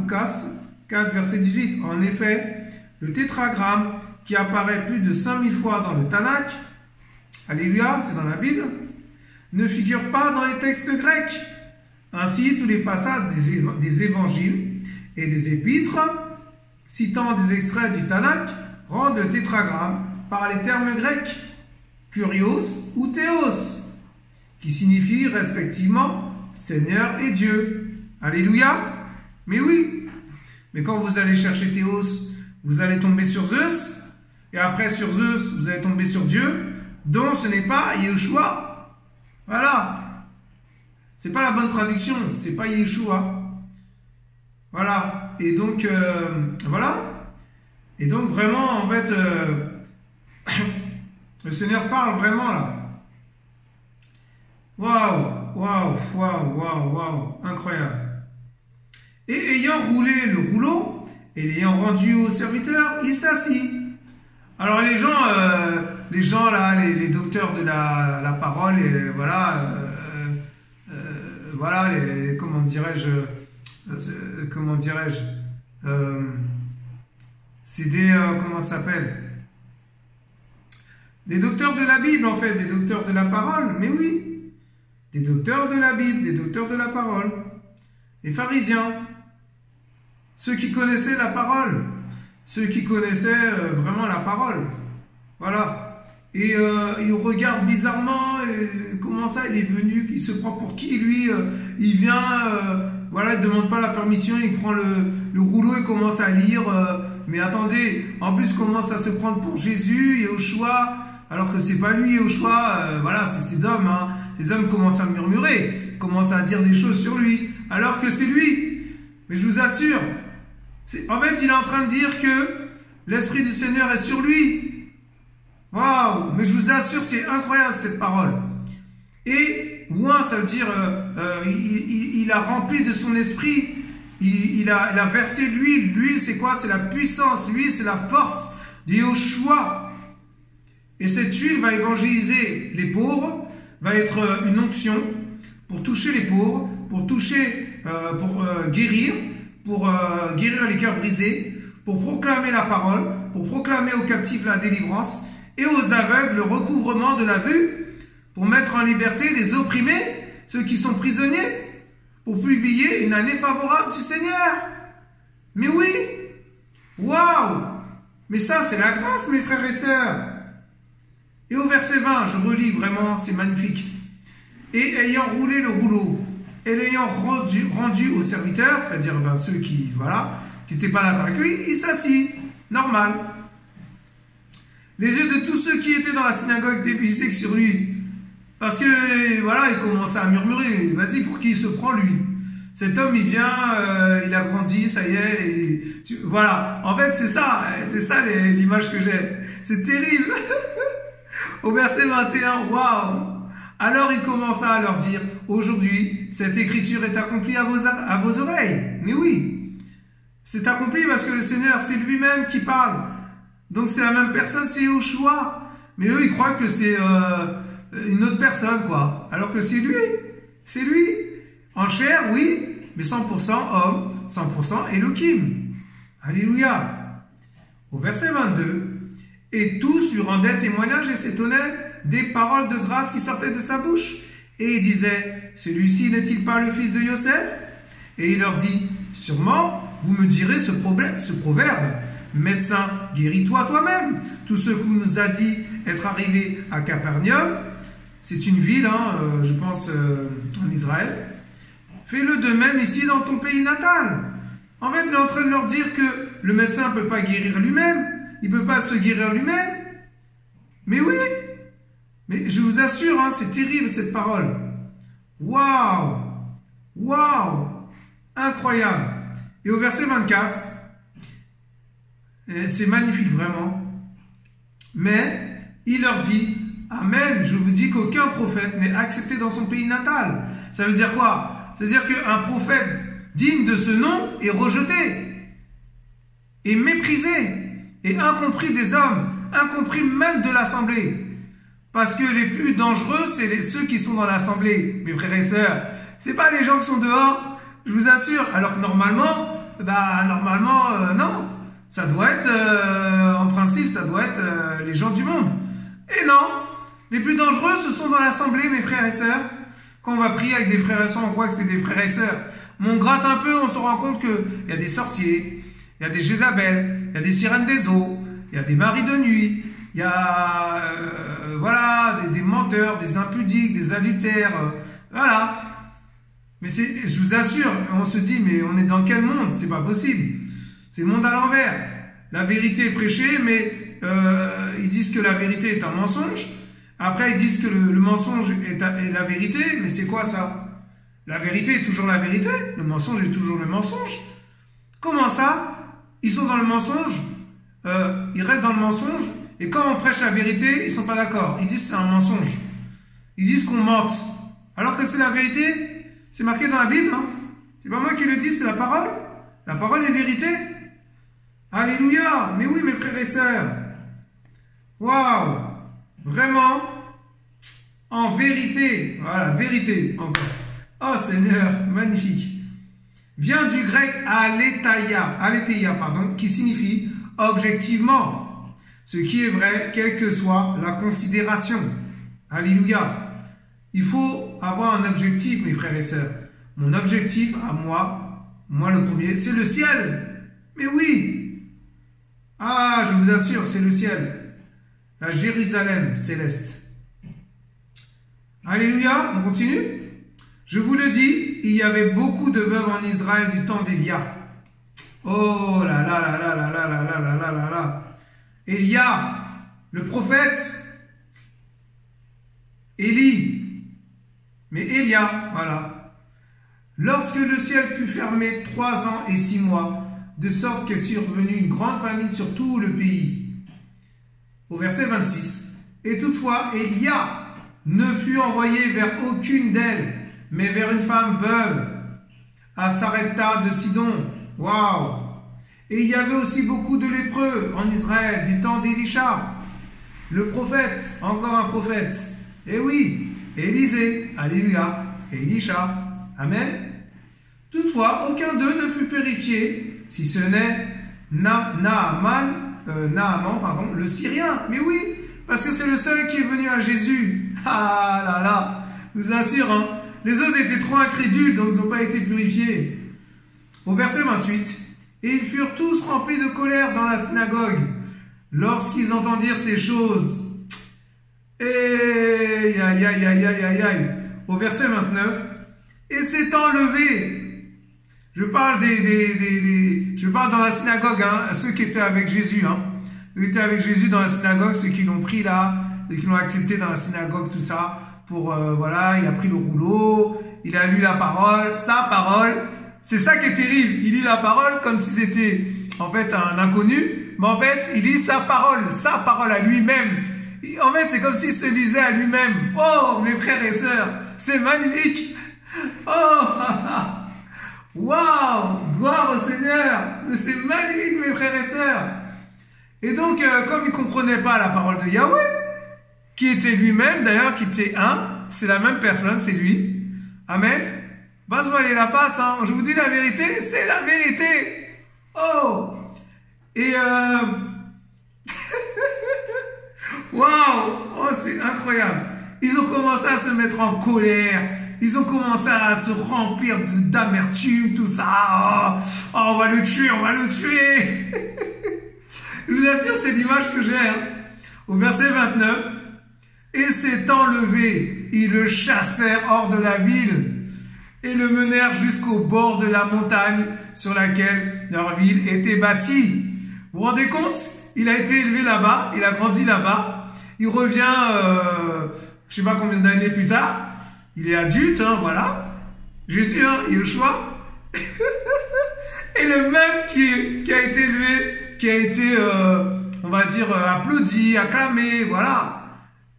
4, verset 18. En effet, le tétragramme qui apparaît plus de 5000 fois dans le Tanakh, alléluia, c'est dans la Bible, ne figure pas dans les textes grecs. Ainsi, tous les passages des évangiles et des épîtres, citant des extraits du Tanakh, rendent le tétragramme par les termes grecs Kurios ou Théos, qui signifient respectivement Seigneur et Dieu. Alléluia. Mais oui. Mais quand vous allez chercher Théos, vous allez tomber sur Zeus, et après sur Zeus, vous allez tomber sur Dieu, donc ce n'est pas Yehoshua. Voilà. C'est pas la bonne traduction, c'est pas Yehoshua. Voilà. Et donc, voilà. Et donc vraiment, en fait, le Seigneur parle vraiment là. Waouh, incroyable. Et ayant roulé le rouleau, et l'ayant rendu au serviteur, il s'assit. Alors les gens là, les docteurs de la parole, et voilà, voilà, comment dirais-je, c'est des, comment ça s'appelle, des docteurs de la Bible en fait, des docteurs de la parole, mais oui, des docteurs de la Bible, des docteurs de la parole, les pharisiens, ceux qui connaissaient la parole, ceux qui connaissaient vraiment la parole, voilà, et il regarde bizarrement, comment ça, il est venu, il se prend pour qui lui, il vient, voilà, il ne demande pas la permission, il prend le rouleau et commence à lire, mais attendez, en plus commence à se prendre pour Jésus, Yehoshua, alors que c'est pas lui, Yehoshua, voilà, c'est ces hommes, hein. Ces hommes commencent à murmurer, commencent à dire des choses sur lui, alors que c'est lui. Mais je vous assure, en fait, il est en train de dire que l'Esprit du Seigneur est sur lui. Waouh! Mais je vous assure, c'est incroyable cette parole. Et, ouin, ça veut dire, il a rempli de son esprit, il a versé l'huile. L'huile, c'est quoi? C'est la puissance. L'huile, c'est la force de Yehoshua. Et cette huile va évangéliser les pauvres, va être une onction pour toucher les pauvres, pour toucher, pour guérir les cœurs brisés, pour proclamer la parole, pour proclamer aux captifs la délivrance et aux aveugles le recouvrement de la vue, pour mettre en liberté les opprimés, ceux qui sont prisonniers, pour publier une année favorable du Seigneur. Mais oui, waouh! Mais ça, c'est la grâce, mes frères et sœurs. Et au verset 20, je relis vraiment, c'est magnifique. Et ayant roulé le rouleau, et l'ayant rendu aux serviteurs, c'est-à-dire ceux qui, voilà, qui n'étaient pas d'accord avec lui, il s'assit, normal. Les yeux de tous ceux qui étaient dans la synagogue étaient fixés sur lui, parce que, voilà, il commençait à murmurer, vas-y, pour qui il se prend, lui? Cet homme, il vient, il a grandi, ça y est, et voilà. En fait, c'est ça l'image que j'ai. C'est terrible. Au verset 21, waouh! Alors il commença à leur dire, aujourd'hui, cette écriture est accomplie à vos oreilles. Mais oui, c'est accompli parce que le Seigneur, c'est lui-même qui parle. Donc c'est la même personne, c'est Yoshua. Mais eux, ils croient que c'est une autre personne, quoi. Alors que c'est lui. C'est lui. En chair, oui, mais 100% homme, 100% Elohim. Alléluia. Au verset 22, et tous lui rendaient témoignage et s'étonnaient des paroles de grâce qui sortaient de sa bouche. Et il disait, celui-ci n'est-il pas le fils de Yosef? Et il leur dit, sûrement, vous me direz ce proverbe, médecin, guéris-toi toi-même. Tout ce qu'on nous a dit être arrivé à Capernaum, c'est une ville, je pense, en Israël. Fais-le de même ici dans ton pays natal. En fait, il est en train de leur dire que le médecin ne peut pas guérir lui-même. Il ne peut pas se guérir lui-même. Mais oui. Mais je vous assure, c'est terrible cette parole. Waouh. Waouh. Incroyable. Et au verset 24, c'est magnifique vraiment. Mais il leur dit, Amen, je vous dis qu'aucun prophète n'est accepté dans son pays natal. Ça veut dire quoi? Ça veut dire qu'un prophète digne de ce nom est rejeté, est méprisé, et incompris des hommes, incompris même de l'assemblée. Parce que les plus dangereux, c'est ceux qui sont dans l'assemblée, mes frères et sœurs. C'est pas les gens qui sont dehors, je vous assure. Alors que normalement, non. Ça doit être, en principe, ça doit être les gens du monde. Et non, les plus dangereux, ce sont dans l'assemblée, mes frères et sœurs. Quand on va prier avec des frères et sœurs, on croit que c'est des frères et sœurs. Mais on gratte un peu, on se rend compte qu'il y a des sorciers, il y a des Jézabel, il y a des sirènes des eaux, il y a des maris de nuit, il y a des menteurs, des impudiques, des adultères, voilà. Mais je vous assure, on se dit, mais on est dans quel monde? C'est pas possible. C'est le monde à l'envers. La vérité est prêchée, mais ils disent que la vérité est un mensonge. Après, ils disent que le mensonge est la vérité, mais c'est quoi ça? La vérité est toujours la vérité, le mensonge est toujours le mensonge. Comment ça? Ils sont dans le mensonge, ils restent dans le mensonge, et quand on prêche la vérité, ils sont pas d'accord. Ils disent que c'est un mensonge. Ils disent qu'on mente. Alors que c'est la vérité, c'est marqué dans la Bible. C'est pas moi qui le dis, c'est la parole. La parole est vérité. Alléluia. Mais oui, mes frères et sœurs. Waouh. Vraiment, en vérité, voilà, vérité encore. Oh Seigneur, magnifique. Vient du grec aletheia, qui signifie objectivement, ce qui est vrai, quelle que soit la considération. Alléluia. Il faut avoir un objectif, mes frères et sœurs. Mon objectif à moi le premier, c'est le ciel. Mais oui. Ah, je vous assure, c'est le ciel. La Jérusalem céleste. Alléluia, on continue. Je vous le dis, il y avait beaucoup de veuves en Israël du temps d'Élia. Oh là là là là là là là là là là là là. Élia, le prophète. Élie. Mais Élia, voilà. Lorsque le ciel fut fermé 3 ans et 6 mois, de sorte qu'est survenue une grande famine sur tout le pays. Au verset 26, et toutefois, Élia ne fut envoyé vers aucune d'elles, mais vers une femme veuve, à Sarepta de Sidon. Waouh! Et il y avait aussi beaucoup de lépreux en Israël du temps d'Élisha, le prophète, encore un prophète. Et oui, Élisée, alléluia, Élisha, amen. Toutefois, aucun d'eux ne fut purifié, si ce n'est Naaman, le Syrien. Mais oui, parce que c'est le seul qui est venu à Jésus. Ah là là, je vous assure, les autres étaient trop incrédules, donc ils n'ont pas été purifiés. Au verset 28, et ils furent tous remplis de colère dans la synagogue, lorsqu'ils entendirent ces choses. Et aïe aïe aïe aïe aïe aïe. Au verset 29, et s'étant levé. Je parle je parle dans la synagogue, ceux qui étaient avec Jésus, Ceux qui étaient avec Jésus dans la synagogue, ceux qui l'ont pris là, ceux qui l'ont accepté dans la synagogue, tout ça, pour, il a pris le rouleau, il a lu la parole, sa parole, c'est ça qui est terrible, il lit la parole comme si c'était, en fait, un inconnu, mais en fait, il lit sa parole à lui-même. En fait, c'est comme s'il se lisait à lui-même. Oh, mes frères et sœurs, c'est magnifique. Oh, waouh, gloire au Seigneur. Mais c'est magnifique, mes frères et sœurs. Et donc, comme il ne comprenait pas la parole de Yahweh, qui était lui-même, d'ailleurs, qui était un, c'est la même personne, c'est lui. Amen. Bas voiler la passe, hein. Je vous dis la vérité, c'est la vérité. Oh. Et waouh, oh, c'est incroyable. Ils ont commencé à se mettre en colère. Ils ont commencé à se remplir d'amertume, tout ça. Oh, on va le tuer, on va le tuer. Je vous assure, c'est l'image que j'ai. Hein. Au verset 29. Et s'étant levés, ils le chassèrent hors de la ville et le menèrent jusqu'au bord de la montagne sur laquelle leur ville était bâtie. Vous vous rendez compte? Il a été élevé là-bas, il a grandi là-bas. Il revient, je sais pas combien d'années plus tard. Il est adulte, hein, voilà. Jésus, hein, Yeshua. Et le même qui a été élevé, qui a été, on va dire, applaudi, acclamé, voilà.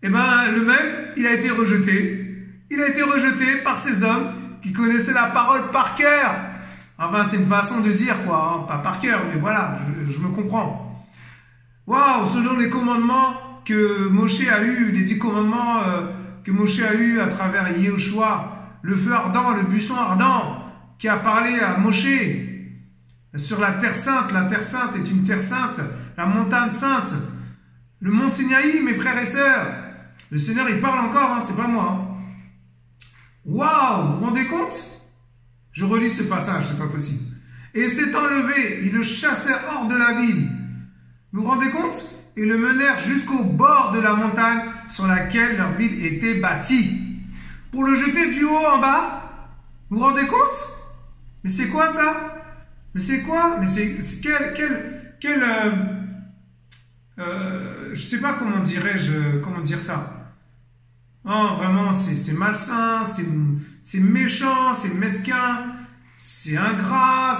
Et ben, le même, il a été rejeté. Il a été rejeté par ces hommes qui connaissaient la parole par cœur. Enfin, c'est une façon de dire, quoi, hein, pas par cœur, mais voilà, je me comprends. Waouh, selon les commandements que Moshe a eu, les 10 commandements que Moshe a eu à travers Yehoshua, le feu ardent, le buisson ardent, qui a parlé à Moshe sur la terre sainte. La terre sainte est une terre sainte, la montagne sainte, le mont Sinaï, mes frères et sœurs. Le Seigneur, il parle encore, hein, c'est pas moi. Hein. Waouh, vous vous rendez compte? Je relis ce passage, c'est pas possible. Et s'étant levé, ils le chassèrent hors de la ville. Vous vous rendez compte? Et le menèrent jusqu'au bord de la montagne sur laquelle leur ville était bâtie. Pour le jeter du haut en bas. Vous vous rendez compte? Mais c'est quoi ça? Mais c'est quoi? Mais c'est je sais pas comment dire ça. Non, vraiment, c'est malsain, c'est méchant, c'est mesquin, c'est ingrat,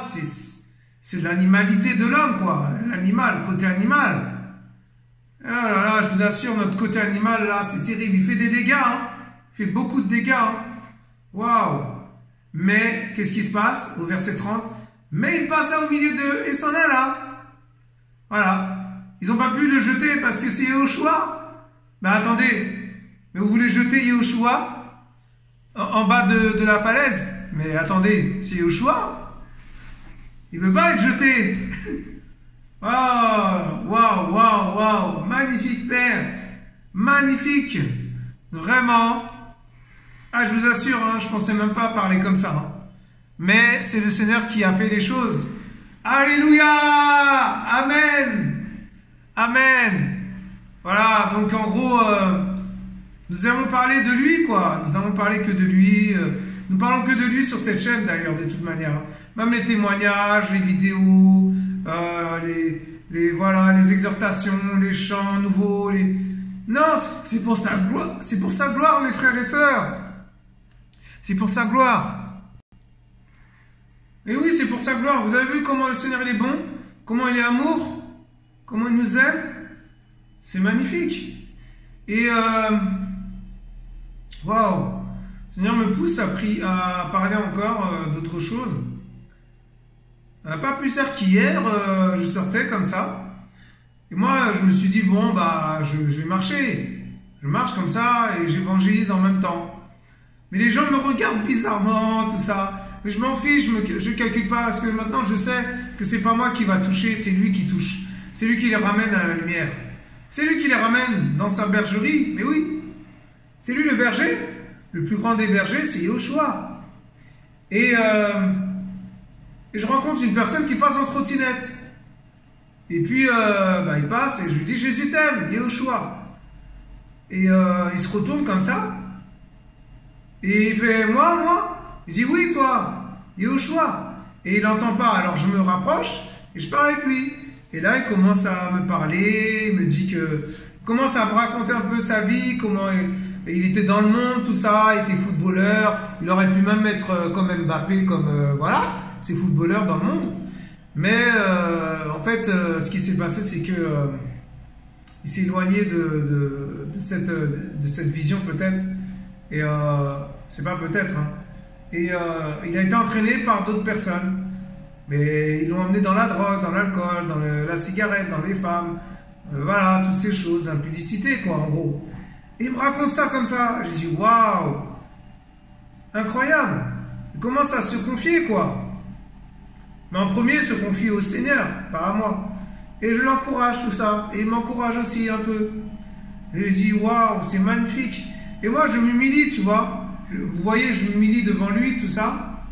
c'est l'animalité de l'homme, quoi. L'animal, côté animal. Oh là là, je vous assure, notre côté animal, là, c'est terrible. Il fait des dégâts, hein. Il fait beaucoup de dégâts, hein. Waouh. Mais, qu'est-ce qui se passe au verset 30? Mais il passa au milieu d'eux et s'en alla. Voilà. Ils n'ont pas pu le jeter parce que c'est Yehoshua. Ben attendez, mais vous voulez jeter Yehoshua en bas de la falaise? Mais attendez, c'est Yehoshua. Il ne veut pas être jeté. Waouh, waouh, waouh, waouh. Magnifique Père. Magnifique. Vraiment. Ah, je vous assure, hein, je ne pensais même pas parler comme ça. Hein. Mais c'est le Seigneur qui a fait les choses. Alléluia. Amen. Amen. Voilà, donc en gros, nous avons parlé de lui, quoi. Nous avons parlé que de lui. Nous parlons que de lui sur cette chaîne, d'ailleurs, de toute manière. Même les témoignages, les vidéos, voilà, les exhortations, les chants nouveaux. Non, c'est pour sa gloire. C'est pour sa gloire, mes frères et sœurs. C'est pour sa gloire. Et oui, c'est pour sa gloire. Vous avez vu comment le Seigneur il est bon? Comment il est amour? Comment il nous aime? C'est magnifique. Et waouh, le Seigneur me pousse à parler encore d'autre chose. Pas plus tard qu'hier, je sortais comme ça. Et moi, je me suis dit, bon, bah, je vais marcher. Je marche comme ça et j'évangélise en même temps. Mais les gens me regardent bizarrement, tout ça. Mais je m'en fiche, je ne calcule pas. Parce que maintenant, je sais que c'est pas moi qui va toucher, c'est lui qui touche. C'est lui qui les ramène à la lumière. C'est lui qui les ramène dans sa bergerie. Mais oui, c'est lui le berger. Le plus grand des bergers, c'est Yehoshua. Et je rencontre une personne qui passe en trottinette. Et puis, il passe et je lui dis, Jésus t'aime, Yehoshua. Et il se retourne comme ça. Et il fait, moi. Il dit, oui, toi, Yehoshua. Et il n'entend pas. Alors je me rapproche et je parle avec lui. Et là, il commence à me parler, il me dit que... Il commence à me raconter un peu sa vie, comment il était dans le monde, tout ça, il était footballeur, il aurait pu même être comme Mbappé, comme... voilà, c'est footballeur dans le monde. Mais en fait, ce qui s'est passé, c'est que il s'est éloigné de cette vision peut-être. Et c'est pas peut-être. Hein. Et il a été entraîné par d'autres personnes. Mais ils l'ont emmené dans la drogue, dans l'alcool, dans la cigarette, dans les femmes, voilà, toutes ces choses, impudicité, quoi, en gros. Et il me raconte ça comme ça. J'ai dit, waouh, incroyable. Il commence à se confier, quoi. Mais en premier, se confier au Seigneur, pas à moi. Et je l'encourage, tout ça. Et il m'encourage aussi un peu. Et je dis, waouh, c'est magnifique. Et moi, je m'humilie, tu vois. Vous voyez, je m'humilie devant lui, tout ça.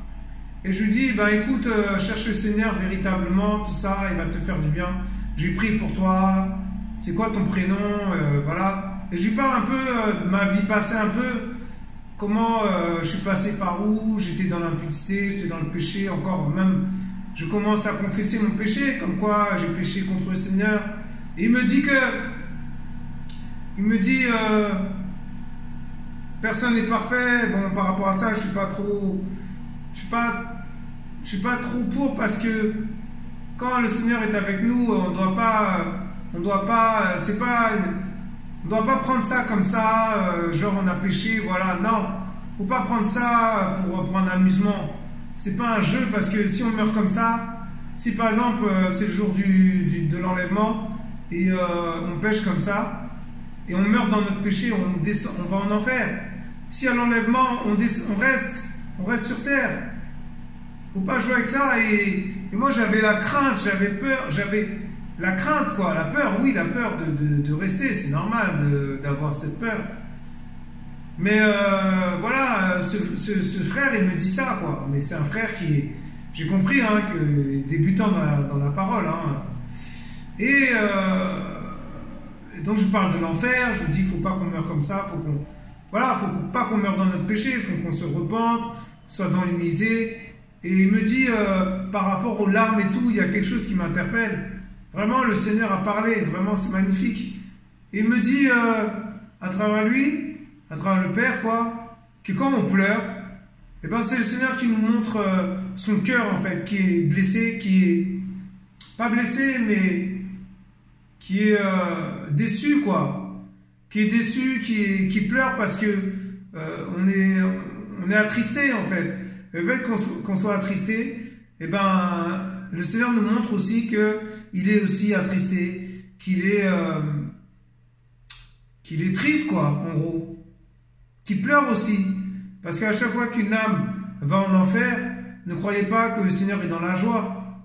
Et je lui dis, ben écoute, cherche le Seigneur véritablement, tout ça, il va te faire du bien. J'ai prié pour toi. C'est quoi ton prénom? Voilà. Et je lui parle un peu de ma vie passée, un peu. Comment je suis passé par où? J'étais dans l'impudicité, j'étais dans le péché, encore même. Je commence à confesser mon péché, comme quoi j'ai péché contre le Seigneur. Et il me dit personne n'est parfait. Bon, par rapport à ça, je suis pas trop pour, parce que quand le Seigneur est avec nous, on doit pas prendre ça comme ça, genre on a péché, voilà, non. Faut pas prendre ça pour un amusement. C'est pas un jeu, parce que si on meurt comme ça, si par exemple c'est le jour de l'enlèvement et on pêche comme ça et on meurt dans notre péché, on va en enfer. Si à l'enlèvement on reste sur terre, faut pas jouer avec ça. Et moi j'avais la crainte, j'avais peur, la crainte, quoi, la peur, oui, la peur de rester, c'est normal d'avoir cette peur. Mais voilà, ce frère, il me dit ça, quoi. Mais c'est un frère j'ai compris, hein, que débutant dans la parole, hein. Et donc je parle de l'enfer, je dis, il faut pas qu'on meure comme ça, faut pas qu'on meure dans notre péché, il faut qu'on se repente, soit dans l'humilité. Et il me dit, par rapport aux larmes et tout, il y a quelque chose qui m'interpelle. Vraiment, le Seigneur a parlé, vraiment, c'est magnifique. Et il me dit, à travers lui, à travers le Père, quoi, que quand on pleure, eh ben, c'est le Seigneur qui nous montre son cœur, en fait, qui est blessé, qui est pas blessé, mais qui est déçu, quoi. Qui est déçu, qui pleure parce que on est attristé, en fait. Et le fait qu'on soit attristé, eh ben, le Seigneur nous montre aussi qu'il est aussi attristé, qu'il est triste, quoi, en gros. Qui pleure aussi. Parce qu'à chaque fois qu'une âme va en enfer, ne croyez pas que le Seigneur est dans la joie.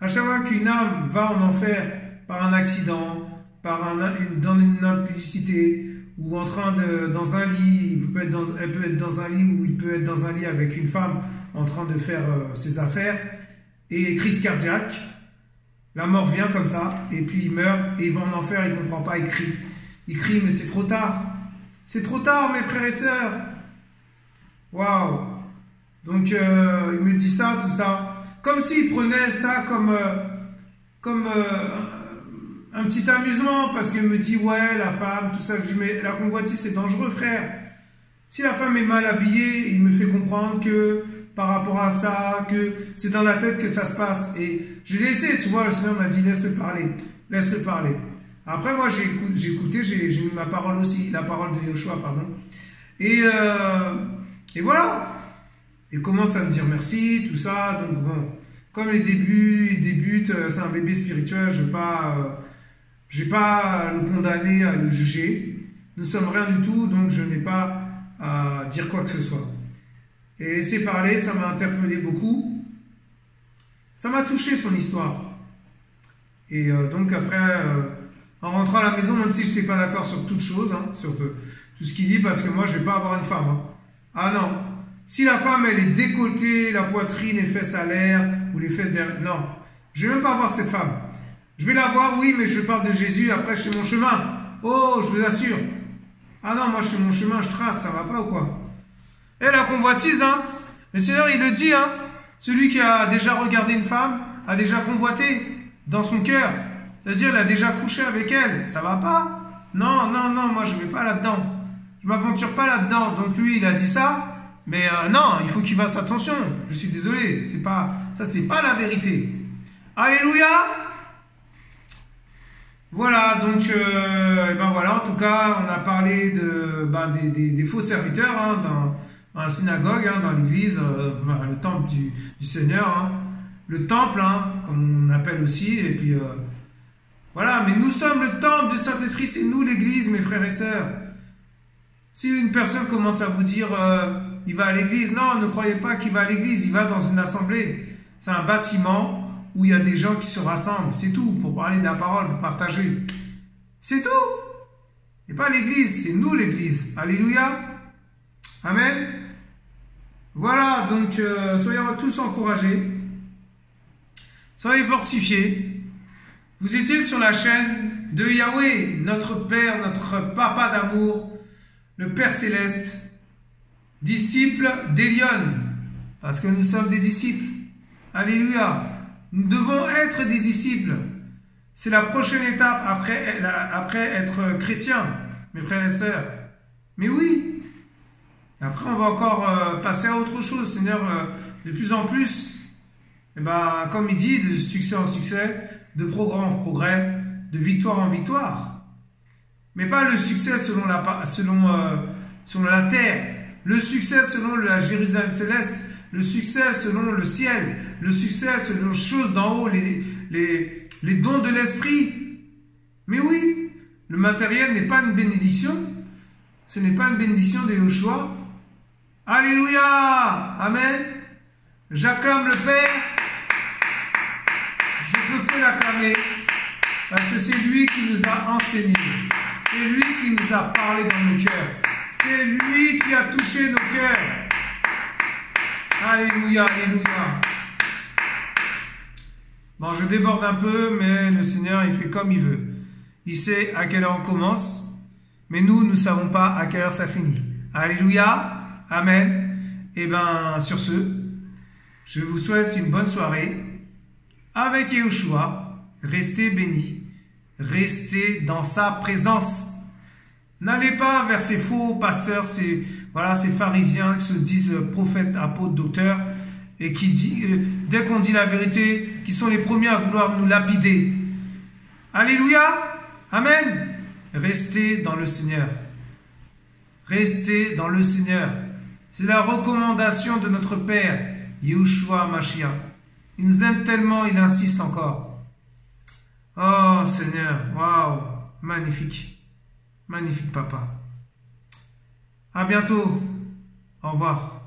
À chaque fois qu'une âme va en enfer par un accident, dans une impudicité, ou dans un lit, elle peut être dans un lit, ou il peut être dans un lit avec une femme en train de faire ses affaires, et crise cardiaque, la mort vient comme ça, et puis il meurt, et il va en enfer, il ne comprend pas, il crie. Il crie, mais c'est trop tard. C'est trop tard, mes frères et sœurs. Waouh. Donc, il me dit ça, tout ça. Comme s'il prenait ça comme un petit amusement, parce qu'il me dit, ouais, la femme, tout ça. Je dis, mais la convoitise, c'est dangereux, frère. Si la femme est mal habillée, il me fait comprendre que, par rapport à ça, que c'est dans la tête que ça se passe. Et j'ai laissé, tu vois, le Seigneur m'a dit, laisse-le parler. Laisse-le parler. Après, moi, j'ai écouté, j'ai mis ma parole aussi, la parole de Yoshua, pardon. Et voilà. Il commence à me dire merci, tout ça. Donc, bon, comme il débute, c'est un bébé spirituel, je n'ai pas le condamner à le juger. Nous ne sommes rien du tout, donc je n'ai pas à dire quoi que ce soit. Et c'est parlé, ça m'a interpellé beaucoup. Ça m'a touché, son histoire. Et donc, après... en rentrant à la maison, même si je n'étais pas d'accord sur toute chose, hein, sur tout ce qu'il dit, parce que moi, je ne vais pas avoir une femme. Hein. Ah non. Si la femme, elle est décolletée, la poitrine, les fesses à l'air, ou les fesses derrière... Non. Je ne vais même pas avoir cette femme. Je vais la voir, oui, mais je parle de Jésus, après, je fais mon chemin. Oh, je vous assure. Ah non, moi, je fais mon chemin, je trace, ça va pas ou quoi? Et la convoitise, hein. Le Seigneur, il le dit, hein. Celui qui a déjà regardé une femme, a déjà convoité dans son cœur. C'est-à-dire, il a déjà couché avec elle. Ça va pas? Non, moi je ne vais pas là-dedans. Je ne m'aventure pas là-dedans. Donc lui, il a dit ça. Mais non, il faut qu'il fasse attention. Je suis désolé. Ça, c'est pas la vérité. Alléluia! Voilà, donc, ben voilà, en tout cas, on a parlé des faux serviteurs, hein, dans la synagogue, hein, dans l'église, le temple du Seigneur, hein, le temple, hein, comme on appelle aussi, et puis... Voilà, mais nous sommes le temple du Saint-Esprit, c'est nous l'église, mes frères et sœurs. Si une personne commence à vous dire il va à l'église, non, ne croyez pas qu'il va à l'église, il va dans une assemblée. C'est un bâtiment où il y a des gens qui se rassemblent, c'est tout, pour parler de la parole, pour partager. C'est tout. Et pas l'église, c'est nous l'église. Alléluia. Amen. Voilà, donc soyez tous encouragés. Soyez fortifiés. Vous étiez sur la chaîne de Yahweh, notre Père, notre Papa d'amour, le Père Céleste, disciple d'Elion, parce que nous sommes des disciples. Alléluia. Nous devons être des disciples. C'est la prochaine étape après être chrétien, mes frères et sœurs. Mais oui. Après, on va encore passer à autre chose. Seigneur, de plus en plus, et ben, comme il dit, de succès en succès, de progrès en progrès, de victoire en victoire. Mais pas le succès selon la terre, le succès selon la Jérusalem céleste, le succès selon le ciel, le succès selon les choses d'en haut, les dons de l'esprit. Mais oui, le matériel n'est pas une bénédiction, ce n'est pas une bénédiction de Yoshua. Alléluia, amen. J'acclame le Père, je peux que l'acclamer, parce que c'est lui qui nous a enseigné, c'est lui qui nous a parlé dans nos cœurs, c'est lui qui a touché nos cœurs. Alléluia, alléluia. Bon, je déborde un peu, mais le Seigneur, il fait comme il veut. Il sait à quelle heure on commence, mais nous ne savons pas à quelle heure ça finit. Alléluia, amen. Et bien, sur ce, je vous souhaite une bonne soirée avec Yahushua. Restez bénis, restez dans sa présence. N'allez pas vers ces faux pasteurs, ces pharisiens qui se disent prophètes, apôtres, docteurs, et qui dès qu'on dit la vérité, qui sont les premiers à vouloir nous lapider. Alléluia, amen. Restez dans le Seigneur. Restez dans le Seigneur. C'est la recommandation de notre Père, Yahushua Mashiach. Il nous aime tellement, il insiste encore. Oh Seigneur, waouh, magnifique. Magnifique papa. À bientôt. Au revoir.